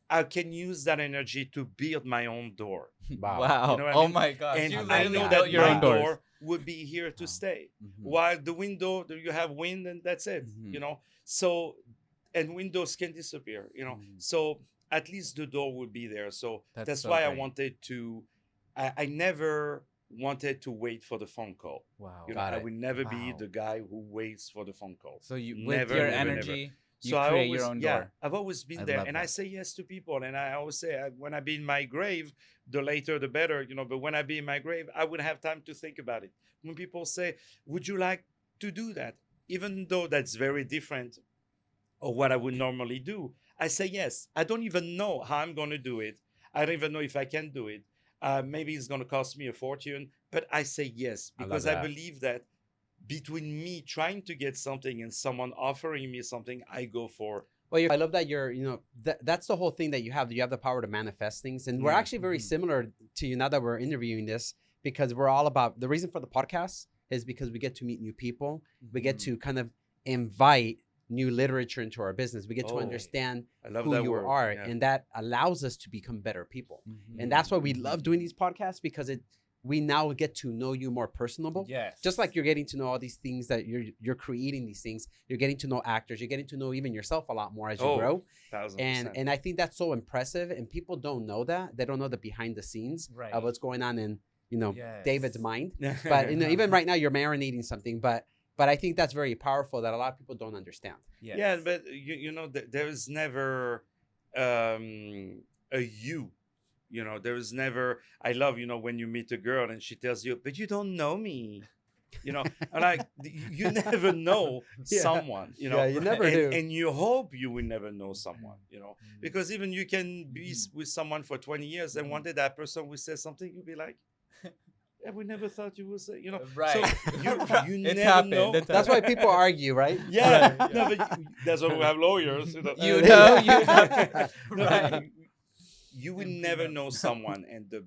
I can use that energy to build my own door. Wow. You know what I Oh mean? my gosh. And You I literally know built that your my own doors. door would be here to stay. While the window, you have wind and that's it, So, and windows can disappear, So at least the door will be there. So that's so why I great. wanted to, I never wanted to wait for the phone call. Wow. I will never be Wow. the guy who waits for the phone call. So you, with Never, your never, energy, you So I create always, your own door. I've always been I there, love and I that. say yes to people. And I always say, when I be in my grave, the later the better, But when I be in my grave, I would have time to think about it. When people say, "Would you like to do that?" Even though that's very different, or what I would normally do, I say yes. I don't even know how I'm going to do it. I don't even know if I can do it. Maybe it's going to cost me a fortune, but I say yes because I believe that between me trying to get something and someone offering me something, I go for. Well, I love that you're, that's the whole thing that you have. You have the power to manifest things. And we're actually very similar to you now that we're interviewing this, because we're all about, the reason for the podcast is because we get to meet new people. We get to kind of invite new literature into our business. We get to understand who you are. Yeah. And that allows us to become better people. And that's why we love doing these podcasts, because we now get to know you more personable. Yes. Just like you're getting to know all these things that you're creating these things. You're getting to know actors. You're getting to know even yourself a lot more as you grow. 1,000%. And I think that's so impressive. And people don't know that. They don't know the behind the scenes of what's going on in, David's mind. But even right now you're marinating something. But I think that's very powerful that a lot of people don't understand. Yes. Yeah, but there is never a you. There is never, I love, when you meet a girl and she tells you, but you don't know me. And like, you never know someone, Yeah, you never do. And you hope you will never know someone, because even you can be with someone for 20 years and one day that person will say something, you'll be like, yeah, we never thought you would say, Right. So you It's never happened. know. That's why people argue, right? Yeah. Right, No, but that's why we have lawyers. You know. Right. You will never know someone, and the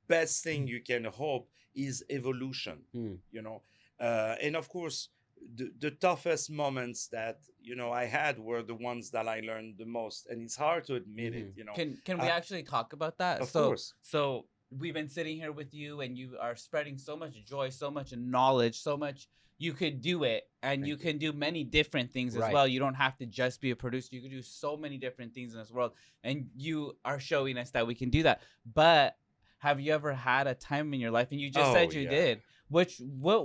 best thing you can hope is evolution. And of course, the toughest moments that I had were the ones that I learned the most, and it's hard to admit it. Can we actually talk about that? Of course. So we've been sitting here with you, and you are spreading so much joy, so much knowledge, so much. You could do it, and you can do many different things as well. You don't have to just be a producer. You can do so many different things in this world, and you are showing us that we can do that. But have you ever had a time in your life, and you just said you did, what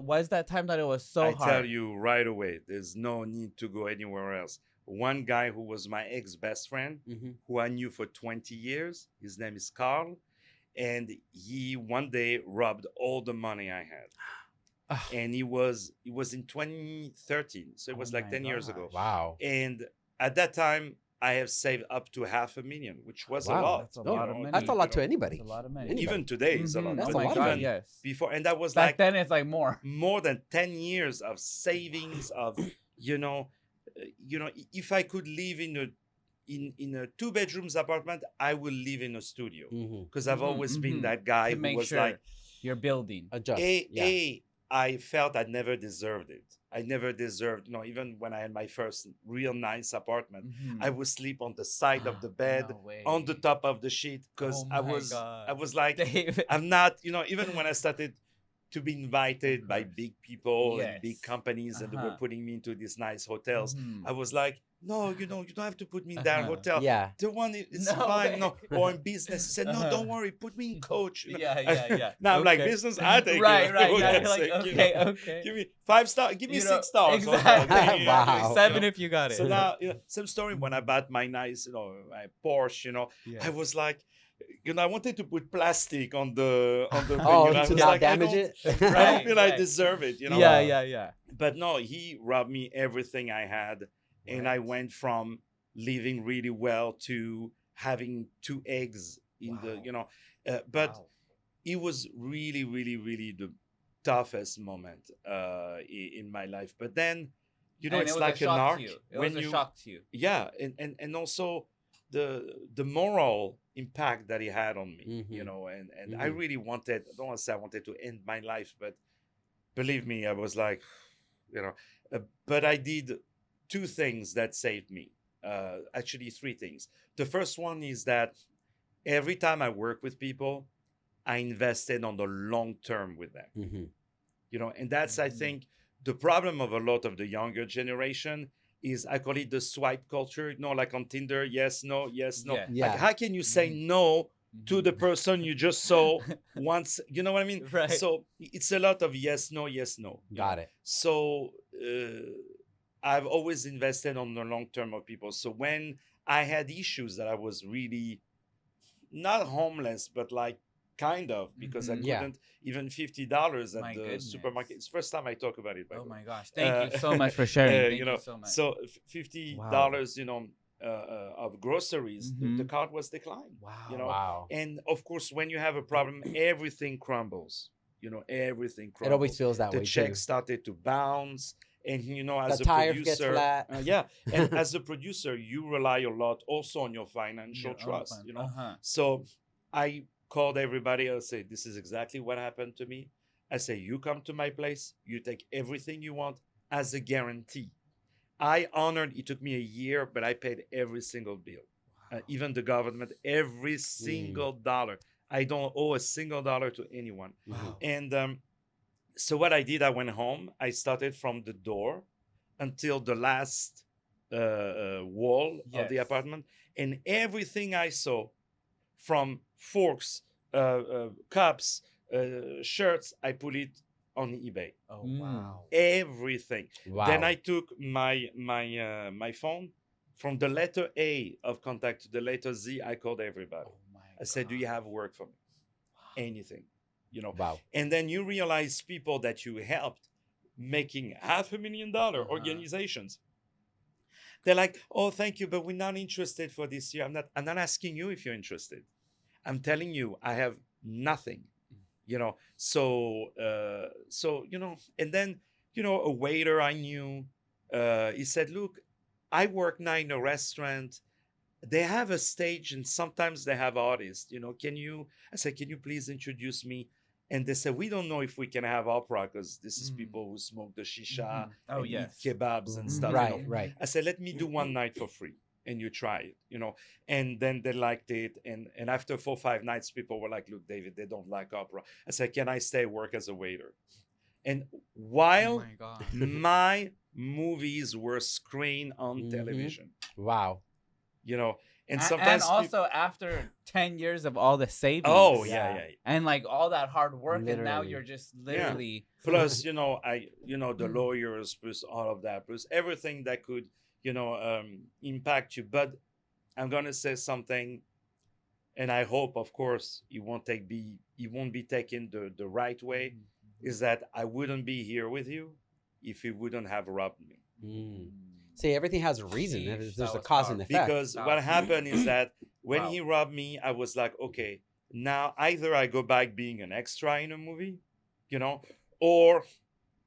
was that time that it was so hard? I tell you right away, there's no need to go anywhere else. One guy who was my ex-best friend, who I knew for 20 years, his name is Carl, and he one day robbed all the money I had. And it was in 2013, so it was like 10 years ago. Wow. And at that time I have saved up to $500,000, which was a lot. That's a lot of money. That's a lot to anybody. That's a lot of money. Anybody. Even today it's a lot. That's But a lot of even money. Yes. before, and that was Back like then it's like more than 10 years of savings of if I could live in a 2 bedrooms apartment, I will live in a studio, because I've always been that guy to who make was sure like, you're building. Adjust. hey, I felt I never deserved it. I never deserved, even when I had my first real nice apartment, I would sleep on the side of the bed, No way. on the top of the sheet, because Oh I my was, I God. was like, David. I'm not, even when I started to be invited by course. big people and Yes. big companies, and they were Uh-huh. putting me into these nice hotels, Mhm. I was like, no, you don't have to put me in that Uh-huh. hotel. Yeah. The one it's No fine, way. no. Or in business, he said, no, Uh-huh. don't worry, put me in coach. Yeah, yeah. Now I'm like, Okay. business, I take Right, it. right. For Yeah, you're God's like, sake, okay, okay. give me 5 stars, give me You know, 6 stars. exactly. Wow. 7 if you got it. So now, same story when I bought my nice, my Porsche. Yeah. I was like, I wanted to put plastic on the thing. Oh, I to was not like, damage I it. don't Right, feel I right. deserve it. Yeah, Wow. yeah. But no, he robbed me everything I had, and I Right. went from living really well to having 2 eggs in the, Wow. but Wow. it was really, really, really the toughest moment in my life. But then, And it it's was like a an shock arc to you. It when was a you, shock to you. yeah, and also the moral impact that he had on me, Mhm. and I Mhm. really wanted. I don't want to say I wanted to end my life, but believe me, I was like, you know, but I did 2 things that saved me. Actually, 3 things. The first one is that every time I work with people, I invested on the long term with them. Mhm. And that's, I Mhm. think, the problem of a lot of the younger generation is, I call it the swipe culture. Like on Tinder, yes, no, yes, no. Yeah. Like, Yeah. how can you say Mhm. no to the Mhm. person you just saw once? You know what I mean? Right. So it's a lot of yes, no, yes, no. Got it. So I've always invested on the long term of people. So when I had issues that I was really not homeless, but like kind of, because I Mhm. Yeah. couldn't even $50 at My the goodness. supermarket. It's the first time I talk about it, by Oh the way. my gosh. Thank you so much for sharing. Thank you so much. So $50, Wow. of groceries, the Mhm. card was declined. Wow. Wow. And of course, when you have a problem, everything crumbles. Everything It always crumbles. feels that The way check too. started to bounce, and The as a tire gets producer, flat. yeah, and as a producer, you rely a lot also on your financial Your own trust. fun. Uh-huh. So I called everybody. I say, this is exactly what happened to me. I say, you come to my place, you take everything you want as a guarantee. I honored. It took me a year, but I paid every single bill, even the government, every Mm. single dollar. I don't owe a single dollar to anyone. Mhm. Wow. And so what I did, I went home. I started from the door until the last wall of the Yes. apartment, and everything I saw, from forks, cups, shirts, I put it on eBay. Oh Mm. wow. Everything. Then Wow. I took my phone, from the letter A of contact to the letter Z. I called everybody. Oh my I said, do you God. have work for me? Anything, Wow. and then you realize people that you helped, making $500,000 organizations. They're like, oh, thank you, but we're not interested for this year. I'm not asking you if you're interested. I'm telling you, I have nothing. And then, a waiter I knew, he said, look, I work now in a restaurant. They have a stage, and sometimes they have artists. I said, can you please introduce me? And they said, we don't know if we can have opera, because this is people who smoke the shisha Oh and yes. eat kebabs and stuff. Right. Right. I said, let me do one night for free, and you try it. And then they liked it. And after 4 or 5 nights, people were like, look, David, they don't like opera. I said, can I stay work as a waiter? And Oh while my God. my movies were screened on Mhm. television, Wow. and And sometimes also after 10 years of all the savings. oh Yeah. yeah. And like all that hard work, and now Literally. you're just literally Plus, the lawyers, plus all of that, plus everything that could, impact you. But I'm gonna say something, and I hope, of course, it won't be taken the right way. Is that I wouldn't be here with you if you wouldn't have robbed me. Mm. See, everything has a reason. Sheesh, There's that a was cause and powerful. effect. Because Wow. what happened is that when Wow. he robbed me, I was like, okay, now either I go back being an extra in a movie, or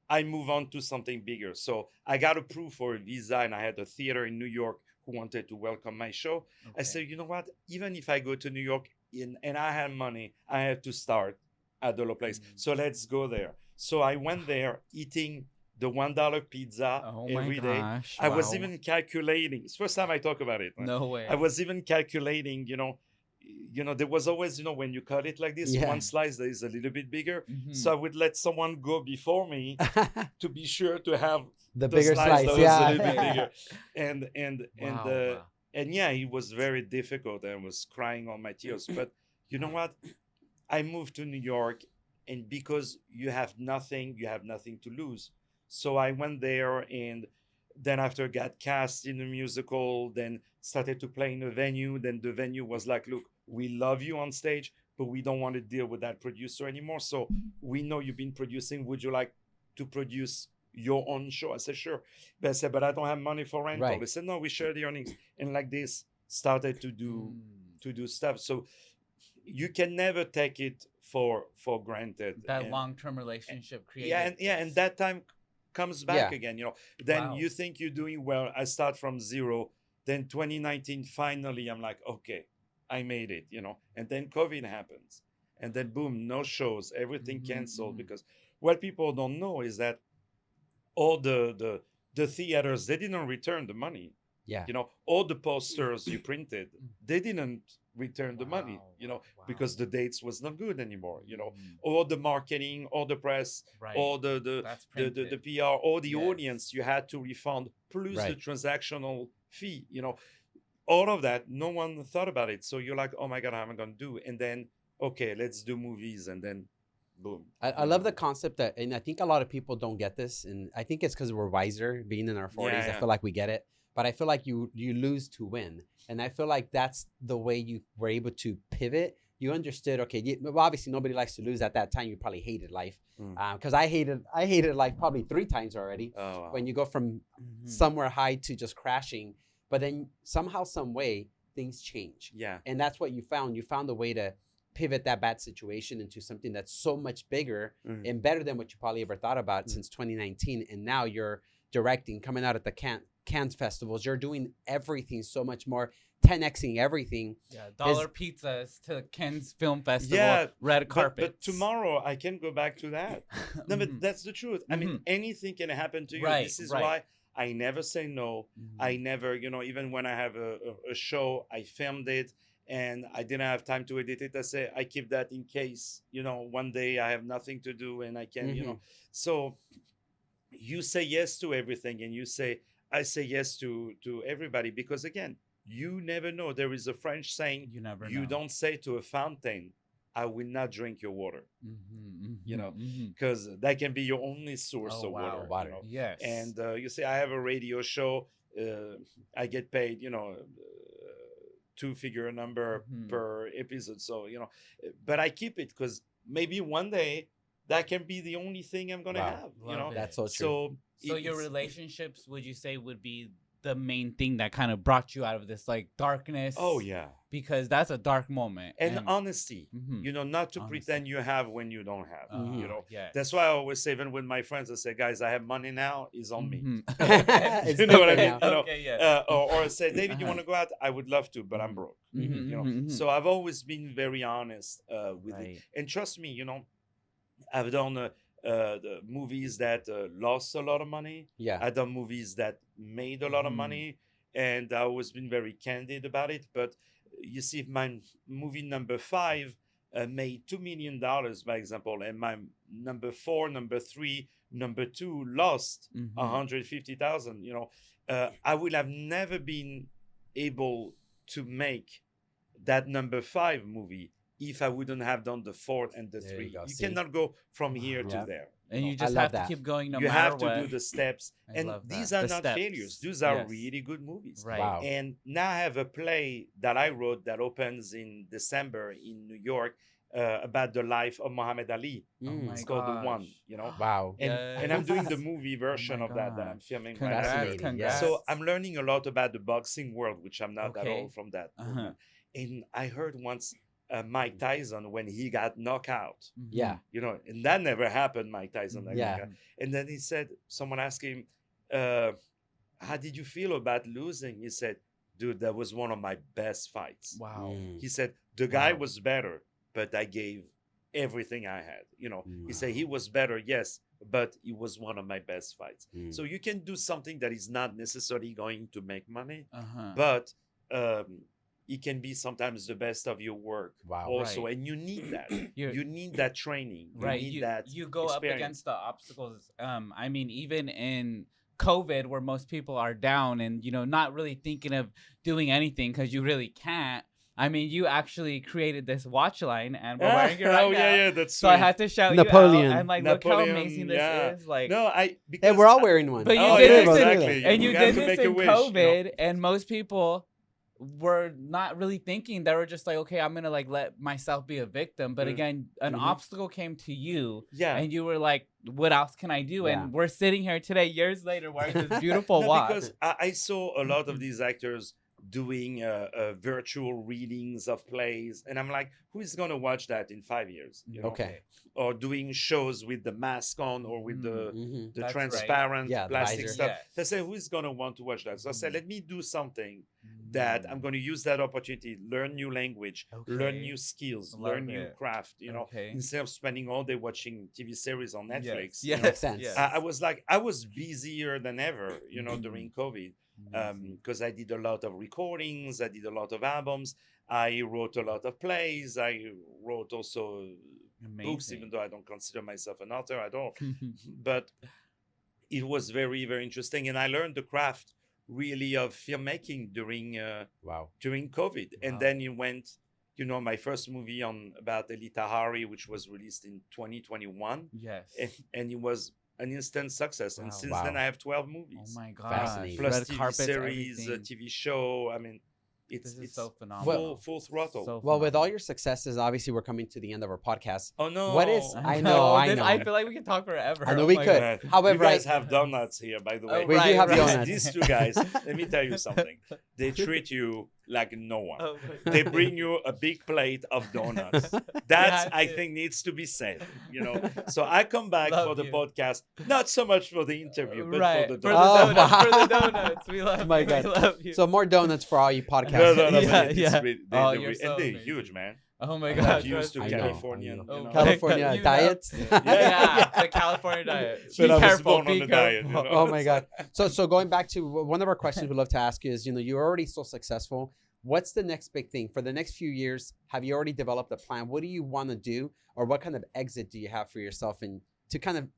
I move on to something bigger. So I got approved for a visa, and I had a theater in New York who wanted to welcome my show. I Okay. said, you know what? Even if I go to New York and I have money, I have to start at the low place. So let's go there. So I went there eating the $1 pizza Oh my every day. gosh. I was wow. even calculating. It's the first time I talk about it. Right? No way. I was even calculating, there was always, when you cut it like this, Yeah. one slice that is a little bit bigger. Mhm. So I would let someone go before me to be sure to have the the bigger slice slice, that was yeah. a little bit bigger. And Wow, wow. and yeah, it was very difficult. I was crying on my tears. But you know what? I moved to New York, and because you have nothing to lose. So I went there, and then after got cast in a musical, then started to play in a venue. Then the venue was like, look, we love you on stage, but we don't want to deal with that producer anymore. So we know you've been producing. Would you like to produce your own show? I said, sure. But I said, but I don't have money for rental. Right. They said, no, we share the earnings. And like this, started to do stuff. So you can never take it for granted. That And- long-term relationship created. and that time comes back Yeah. again. Then Wow. you think you're doing well. I start from zero. Then 2019, finally, I'm like, okay, I made it. And then COVID happens, and then boom, no shows, everything Mhm, canceled mhm. because what people don't know is that all the theaters, they didn't return the money. Yeah. All the posters you printed, they didn't return the money. Wow, Because the dates was not good anymore. Mhm. All the marketing, all the press, Right. all the That's the printed. PR, all the Yes. audience you had to refund, plus the Right. transactional fee. All of that, no one thought about it. So you're like, oh my god, how am I gonna do? And then okay, let's do movies, and then boom. I love the concept that, and I think a lot of people don't get this, and I think it's because we're wiser, being in our 40s. I Yeah. feel like we get it, but I feel like you lose to win, and I feel like that's the way you were able to pivot. You understood, okay. Well, obviously, nobody likes to lose. At that time, you probably hated life, because I hated life probably 3 times already. Oh, wow. When you go from Mhm. somewhere high to just crashing, but then somehow, some way, things change. Yeah. And that's what you found. You found a way to pivot that bad situation into something that's so much bigger Mhm. and better than what you probably ever thought about Mm. since 2019. And now you're directing, coming out at the Cannes festivals. You're doing everything so much more, 10xing everything. Yeah, dollar pizzas to Ken's Film Festival. Yeah, red But carpet. tomorrow I can go back to that. No, but that's the truth. I mean, Mhm. anything can happen to you. Right, This is right. why I never say no. I never, even when I have a show, I filmed it and I didn't have time to edit it. I say I keep that in case, one day I have nothing to do and I can, So you say yes to everything, and I say yes to everybody, because again, you never know. There is a French saying, You never know. you don't say to a fountain, I will not drink your water, Mhm. because that can be your only source Oh, of wow. water. Yes. And you say, I have a radio show, I get paid, 2-figure number Mhm. per episode. So, but I keep it because maybe one day that can be the only thing I'm going to Wow. have, Love it. That's so true. So, So your it's- relationships, would you say, would be the main thing that kind of brought you out of this darkness? Oh, yeah. Because that's a dark moment. And honesty, Mhm. not to Honesty. pretend you have when you don't have, Yeah. That's why I always say, even with my friends, I say, guys, I have money now, it's on me. It's You know what I mean? different now. Okay, yeah. Or I say, David, you Uh-huh. want to go out? I would love to, but I'm broke. Mhm. So I've always been very honest with it. Right. And trust me, I've done the movies that lost a lot of money. Yeah. I've done movies that made a lot of Mhm. money, and I've always been very candid about it. But you see, my movie number 5 made $2 million, by example, and my number 4, number 3, number 2 lost Mhm. 150,000. I would have never been able to make that number 5 movie if I wouldn't have done the 4th and the There you 3. go, You see? cannot go from here Yeah. to there. And you I just love have that. to keep going no You matter have to what. do the steps. I And love these that. are The not steps. failures. These are Yes. really good movies. Right. Wow. And now I have a play that I wrote that opens in December in New York about the life of Muhammad Ali. Oh Mm. my It's called The One, gosh. Wow. And I'm doing the Yes. movie version my of that God. I'm filming right Congrats, now. Fascinating, congrats. So I'm learning a lot about the boxing world, which I'm not at Okay. all from that. Uh-huh. movement. And I heard once Mike Tyson, when he got knocked out, Mhm. Yeah. and that never happened, Mike Tyson. got Yeah. knocked out. And then he said, someone asked him, how did you feel about losing? He said, dude, that was one of my best fights. Wow. Mm. He said, the guy Wow. was better, but I gave everything I had. He said he was better, yes, but it was one of my best fights. Mm. So you can do something that is not necessarily going to make money, Uh-huh. but it can be sometimes the best of your work Wow. also, Right. and you need that. You're, You need that training. You right. need that You go up experience. against the obstacles. I mean, even in COVID, where most people are down and not really thinking of doing anything because you really can't. I mean, you actually created this watch line, and we're wearing it right oh now. yeah, that's So I sweet. had to shout Napoleon. you out, and like, look how amazing this yeah. is. Like, No, Hey, because we're all wearing one. but you Oh, did yeah, this in, exactly. and you You did have to this make a in wish, COVID, and most people were not really thinking. They were just like, okay, I'm gonna like let myself be a victim. But again, an obstacle came to you, Yeah. and you were like, what else can I do? Yeah. And we're sitting here today, years later, wearing this beautiful No, watch. because I saw a lot of these actors doing virtual readings of plays, and I'm like, who is going to watch that in 5 years? Okay. Or doing shows with the mask on or with the Mhm. That's right. transparent Yeah, the plastic visor. stuff. Yes. I said, who is going to want to watch that? So I said, Mhm. let me do something that I'm going to use that opportunity, learn new language, learn Okay. new skills, Love learn new it. craft, Okay. instead of spending all day watching TV series on Netflix. Yes. Makes sense. Yes. I was like, I was busier than ever, during COVID, Amazing. because I did a lot of recordings, I did a lot of albums, I wrote a lot of plays, I wrote also books, even Amazing. though I don't consider myself an author at all. But it was very, very interesting, and I learned the craft really of filmmaking during Wow. COVID, and Wow. then it went. My first movie about Eli Tahari, which was released in 2021, Yes. and it was an instant success. And Wow. since Wow. then, I have 12 Oh movies. my gosh. Fascinating. Plus Red TV carpets, series, everything. TV show. I mean, This is it's so phenomenal. full throttle. So Well, with all phenomenal. your successes, obviously we're coming to the end of our podcast. Oh no! What is- I know, I know. I feel like we can talk forever. I know Oh we my could. God. However, you guys I- have donuts here, by the way. Oh, We do right, have right. donuts. These two guys, let me tell you something. They treat you like no one. Oh my God. They bring you a big plate of donuts. That's, have I to. think, needs to be said. So I come back Love for the you. podcast, not so much for the interview, but Right. for the For donuts. the donuts. Oh, For the wow. donuts. We love Oh my you. God. We love you. So more donuts for all you podcast. No, Yeah, but it's yeah. really- Oh, they're you're re- so and they're amazing. huge, man. Oh my I'm God. not used to I know, Californian. I know. Oh my California God. You know. diets. Yeah, the California diet. But Be I was careful. born on Be the careful. diet, Oh my God. So going back to one of our questions we love to ask is, you're already so successful. What's the next big thing for the next few years? Have you already developed a plan? What do you want to do, or what kind of exit do you have for yourself, and to kind of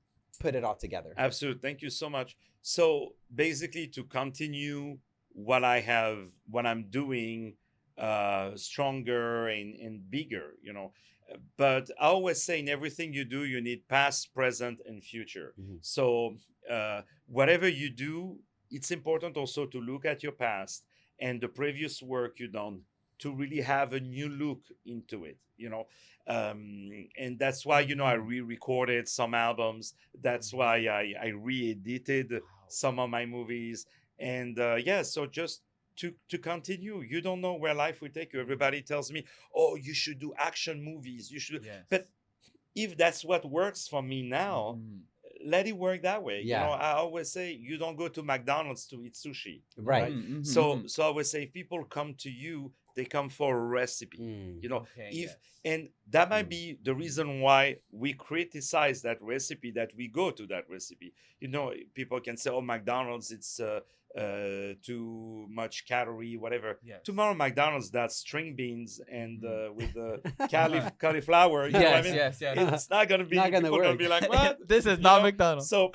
put it all together? Absolutely. Thank you so much. So basically, to continue what I'm doing, stronger and bigger, But I always say in everything you do, you need past, present, and future. Mhm. So whatever you do, it's important also to look at your past and the previous work you done to really have a new look into it, and that's why I re-recorded some albums. That's why I re-edited some of my movies, and so just to continue. You don't know where life will take you. Everybody tells me, oh, you should do action movies, you should, Yes. but if that's what works for me now, Mhm. let it work that way. Yeah. I always say you don't go to McDonald's to eat sushi. Right. Mhm, mhm, So mhm. I always say if people come to you, they come for a recipe. Mm. Okay, If yes. and that might be the reason why we criticize that recipe, that we go to that recipe. People can say, "Oh, McDonald's, it's too much calorie, whatever." Yes. Tomorrow, McDonald's, that's string beans and with the cauliflower. You know what I Yes, mean? yes, yes. It's not gonna be. Not gonna people gonna work. be like, "What? This is You not know? McDonald's. So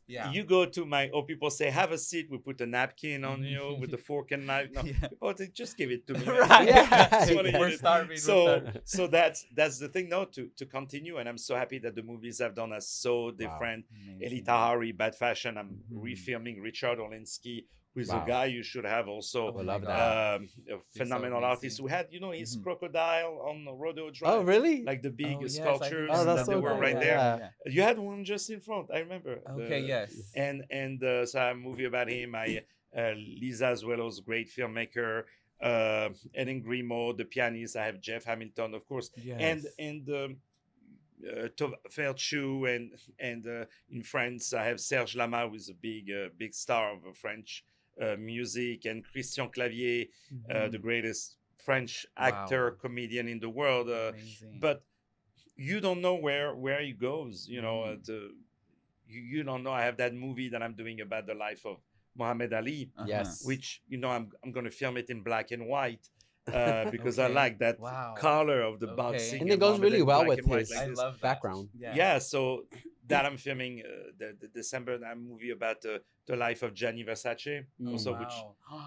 Yeah. you go to people say, have a seat. We put a napkin on you with a fork and knife. No, Yeah. people say, just give it to me. Right. Yeah. Just wanna We're eat it. starving. So that's the thing. No, to continue, and I'm so happy that the movies I've done are so different. Eli Tahari, Bad Fashion. I'm Mhm. refilming Richard Olinsky, who is Wow. a guy you should have also. Oh I my love God. that. A phenomenal amazing. artist who had, his Mhm. crocodile on Rodeo Drive. Oh, really? Like the big Oh, yes, I sculptures think Oh, that's that so they were cool. right there. Yeah. You had one just in front. I remember. Okay, yes. And so I have a movie about him. Lisa Azuelo's great filmmaker. Ellen Grimaud, the pianist. I have Jeff Hamilton, of course, Yes. and Ferchu, and in France I have Serge Lama, who is a big star of French music, and Christian Clavier, the greatest French actor, comedian in the world. Amazing. But you don't know where he goes. You don't know. I have that movie that I'm doing about the life of Muhammad Ali, Yes. which I'm going to film it in black and white because I Okay. like that Wow. color of the Okay. boxing, And it goes Muhammad really Ali, well black with and white his like I this. love that. background. Yeah, so that I'm filming the December that movie about the life of Gianni Versace. Also, which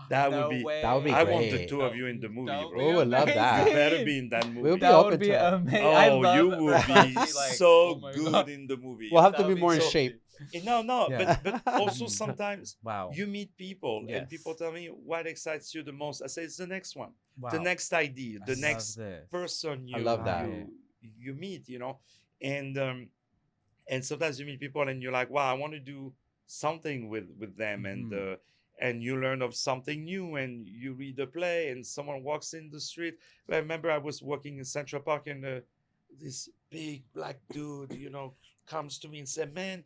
that would be- That would be I want the great. two of you in the movie, That would bro. be Oh, I love that. You better amazing. be in that movie. We'll be That open would be to it. amazing. I Oh, love you will be Versace, so oh my good God. in the movie. We'll have to That be would more in so shape. No, Yeah. but also sometimes Wow. you meet people and Yes. people tell me what excites you the most. I say it's the next one, Wow. the next idea, the I next love this. person I love that. you meet, and sometimes you meet people and you're like, wow, I want to do something with them, Mhm. and you learn of something new, and you read a play, and someone walks in the street. I remember I was walking in Central Park, and this big black dude, comes to me and said, "Man,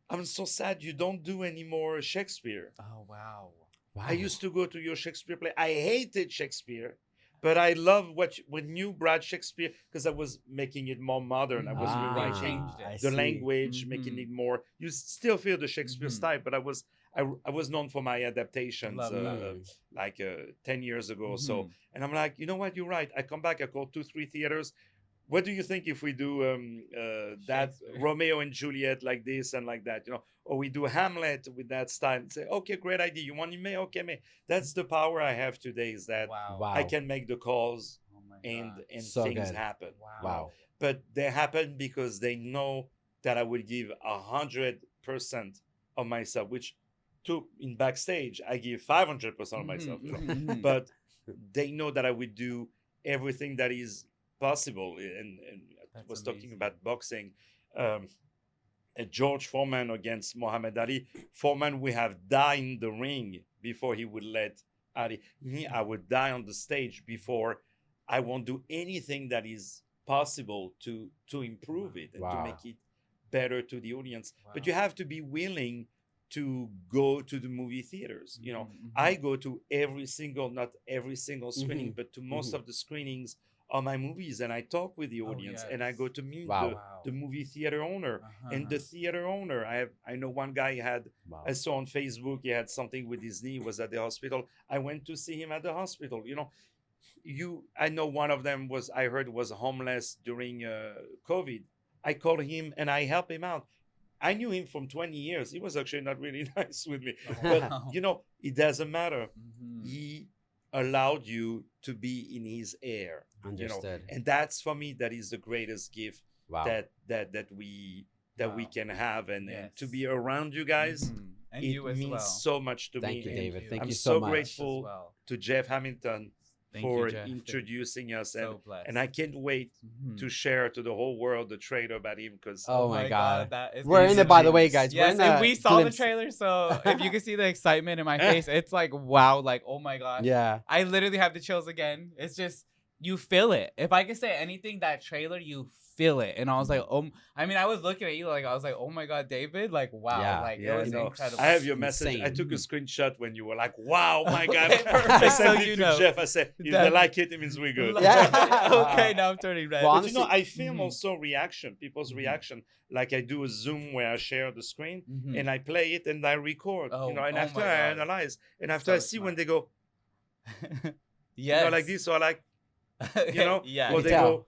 I'm so sad you don't do any more Shakespeare. Oh wow. Wow. I used to go to your Shakespeare play. I hated Shakespeare, but I love when you brought Shakespeare because I was making it more modern. I was Ah, rewriting changed it. I the see. language, making Mhm. it more. You still feel the Shakespeare Mhm. style, but I was known for my adaptations Love that. like 10 years ago or so. Mhm. And I'm like, you know what? You're right. I come back. I call 2-3 theaters. What do you think if we do that Shakespeare. Romeo and Juliet like this and like that, or we do Hamlet with that style and say, okay, great idea. You want me? Okay, me. That's the power I have today is that Wow. Wow. I can make the calls Oh my and God. things good. happen. Wow. Wow. But they happen because they know that I will give 100% of myself, which in backstage I give 500% of myself. Mhm, mhm. But they know that I would do everything that is possible. And I That's was talking amazing. about boxing. George Foreman against Muhammad Ali. Foreman would have died in the ring before he would let Ali. Me, I would die on the stage before I won't do anything that is possible to improve it and to Wow. make it better to the audience. But Wow. you have to be willing to go to the movie theaters. Mhm, I go to not every single screening, Mhm. but to most Mhm. of the screenings of my movies, and I talk with the Oh, audience, and I go to meet Wow. the movie theater owner. And the Uh-huh. theater owner, I know one guy Wow. I saw on Facebook, he had something with his knee, was at the hospital. I went to see him at the hospital. I know one of them I heard was homeless during COVID. I called him and I helped him out. I knew him from 20 years. He was actually not really nice with me. Oh, But, wow. it doesn't matter. Mhm. He allowed you to be in his air. Understood. And that's for me, that is the greatest gift Wow. that we Wow. can have. And to Yes. be around you guys, Mhm. And it you as means well. so much to Thank me. you, And David. Thank I'm you so so much. grateful As well. to Jeff Hamilton Thank for you, Jeff. introducing us, So blessed. and I can't wait Mhm. to share to the whole world the trailer about him because Oh my God. that is We're in amazing. it, by the way, genius. guys. Yes, We're in and a we saw glimpse. the trailer, so if you can see the excitement in my face, it's like wow, like oh my gosh. Yeah. I literally have the chills again. It's just you feel it. If I could say anything, that trailer, you feel it. And I was like, I was looking at you like I was like, oh my God, David, like wow, Yeah. like Yeah, it was incredible. I have your message. Insane. I took a screenshot when you were like, "Wow, my God!" Okay, perfect. I sent So it you to know. Jeff. I said, "If they That- like it, it means we're good." Yeah. Okay, now I'm turning red. Well, But honestly- I film Mhm. also reaction, people's Mhm. reaction. Like I do a Zoom where I share the screen Mhm. and I play it and I record. Oh, and oh after my I God. analyze, and after So I see when smart. they go, Yes. like this, or like, yeah. or they tell. go,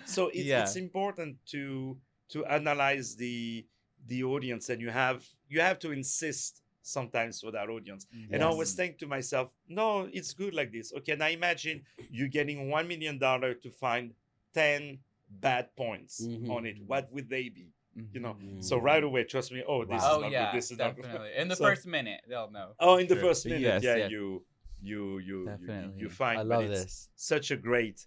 So Yeah. it's important to analyze the audience, and you have to insist sometimes for that audience. And I Yes. always think to myself, no, it's good like this. Okay, now imagine you getting $1 million to find 10 bad points Mhm. on it. What would they be? Mhm. So right away, trust me. Oh, this Wow. is Oh not yeah, good. This is not definitely. good. In the So- first minute, they'll know. Oh, in the Sure. first minute, Yes, yeah, yes. you Definitely. find. I but love it's this. such a great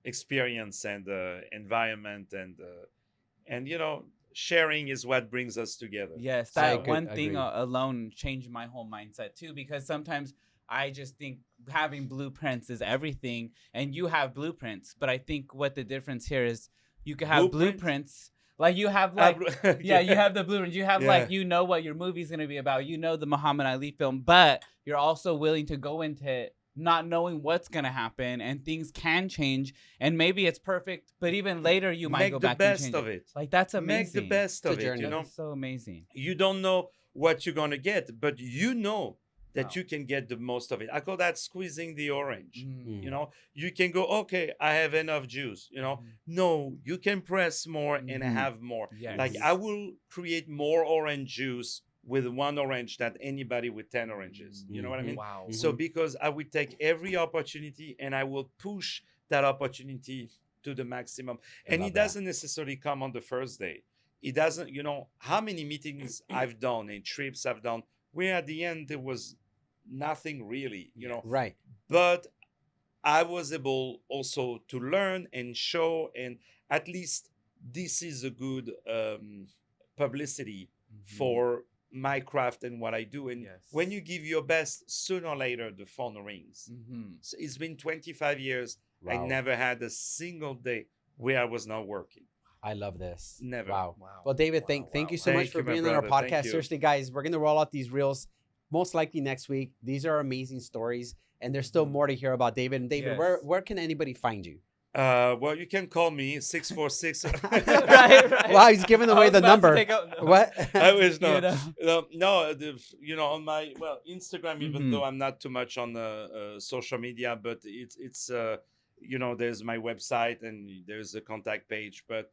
experience and environment, and sharing is what brings us together. Yes, I that could one thing agree. alone changed my whole mindset too. Because sometimes I just think having blueprints is everything, and you have blueprints. But I think what the difference here is, you can have Blueprint? blueprints. Like you have like yeah, you have the blueprint. You have Yeah. like what your movie's gonna be about. You know the Muhammad Ali film, but you're also willing to go into it not knowing what's gonna happen, and things can change, and maybe it's perfect, but even later you might Make go the back best and change of it. Like that's Make amazing. the best of It's a it. journey. You know, That's so amazing. you don't know what you're gonna get, but you know that Wow. you can get the most of it. I call that squeezing the orange. Mm. You know, you can go, okay, I have enough juice. You know, no, you can press more and Mhm. have more. Yes. Like I will create more orange juice with one orange than anybody with 10 oranges. You know what I mean? Wow. So because I would take every opportunity and I will push that opportunity to the maximum. And love it that. doesn't necessarily come on the first day. It doesn't, you know, how many meetings I've done and trips I've done where at the end there was nothing really, you know. Right. But I was able also to learn and show, and at least this is a good publicity for my craft and what I do. And Yes. when you give your best, sooner or later the phone rings. So it's been 25 years. I Wow. never had a single day where I was not working. I love this. Never. Wow. Wow. Well, David, Wow, thank you wow, so wow. much Thank for you, my being on our brother. Thank podcast. you. Seriously, guys, we're going to roll out these reels most likely next week. These are amazing stories, and there's still more to hear about David. And David, Yes. where can anybody find you? Well, you can call me 646. right. Wow, he's giving I away was the about to number. take out- What? I wish You no. know? No, you know, on my Instagram, even Mhm. though I'm not too much on social media, but it's you know, there's my website and there's a contact page. But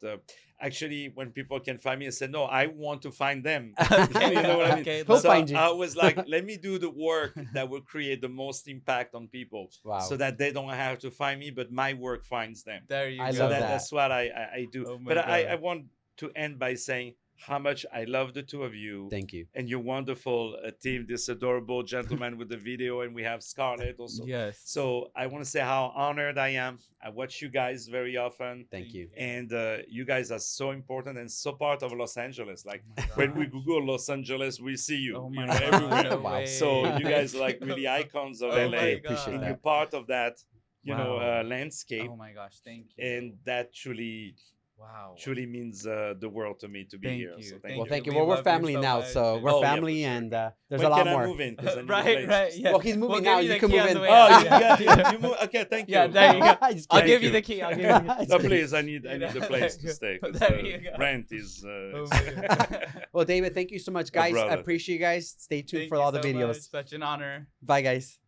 actually, when people can find me, I say, no, I want to find them. Okay, You know what I mean? okay, He'll let's- So find you. I was like, let me do the work that will create the most impact on people, Wow. so that they don't have to find me, but my work finds them. There you I go. So love that. that's what I do. Oh my But I God. want to end by saying how much I love the two of you Thank you. and your wonderful team, this adorable gentleman with the video, and we have Scarlett also. Yes. So I want to say how honored I am. I watch you guys very often, Thank you. and you guys are so important and so part of Los Angeles. Like Oh my when we gosh. Google Los Angeles, we see you. Oh you my know, God, everywhere. no Wow. way. So you guys are like really icons of Oh LA, my I appreciate God. and that. you're part of that, you know, Wow. landscape, Oh my gosh, thank you. and that truly means the world to me to be Thank here. you. So Thank thank Well, you. thank you. We Well, we're love you family so now, much. so we're Oh, yeah, for family, sure. and there's When a lot can more. I move in? 'Cause I need a Right, place right, to yeah. Well, he's We'll moving give now. you You the can key move on in. the way Oh, out. you Yeah. got you move. Okay, thank you. Yeah, there you go. Just I'll Thank give you. you the key. I'll give you the key. No, please, I need the place to There stay. 'Cause There you go. rent is. Oh my God. Well, David, thank you so much, guys. I brother. appreciate you guys. Stay tuned Thank for you all the so videos. much. Such an honor. Bye, guys.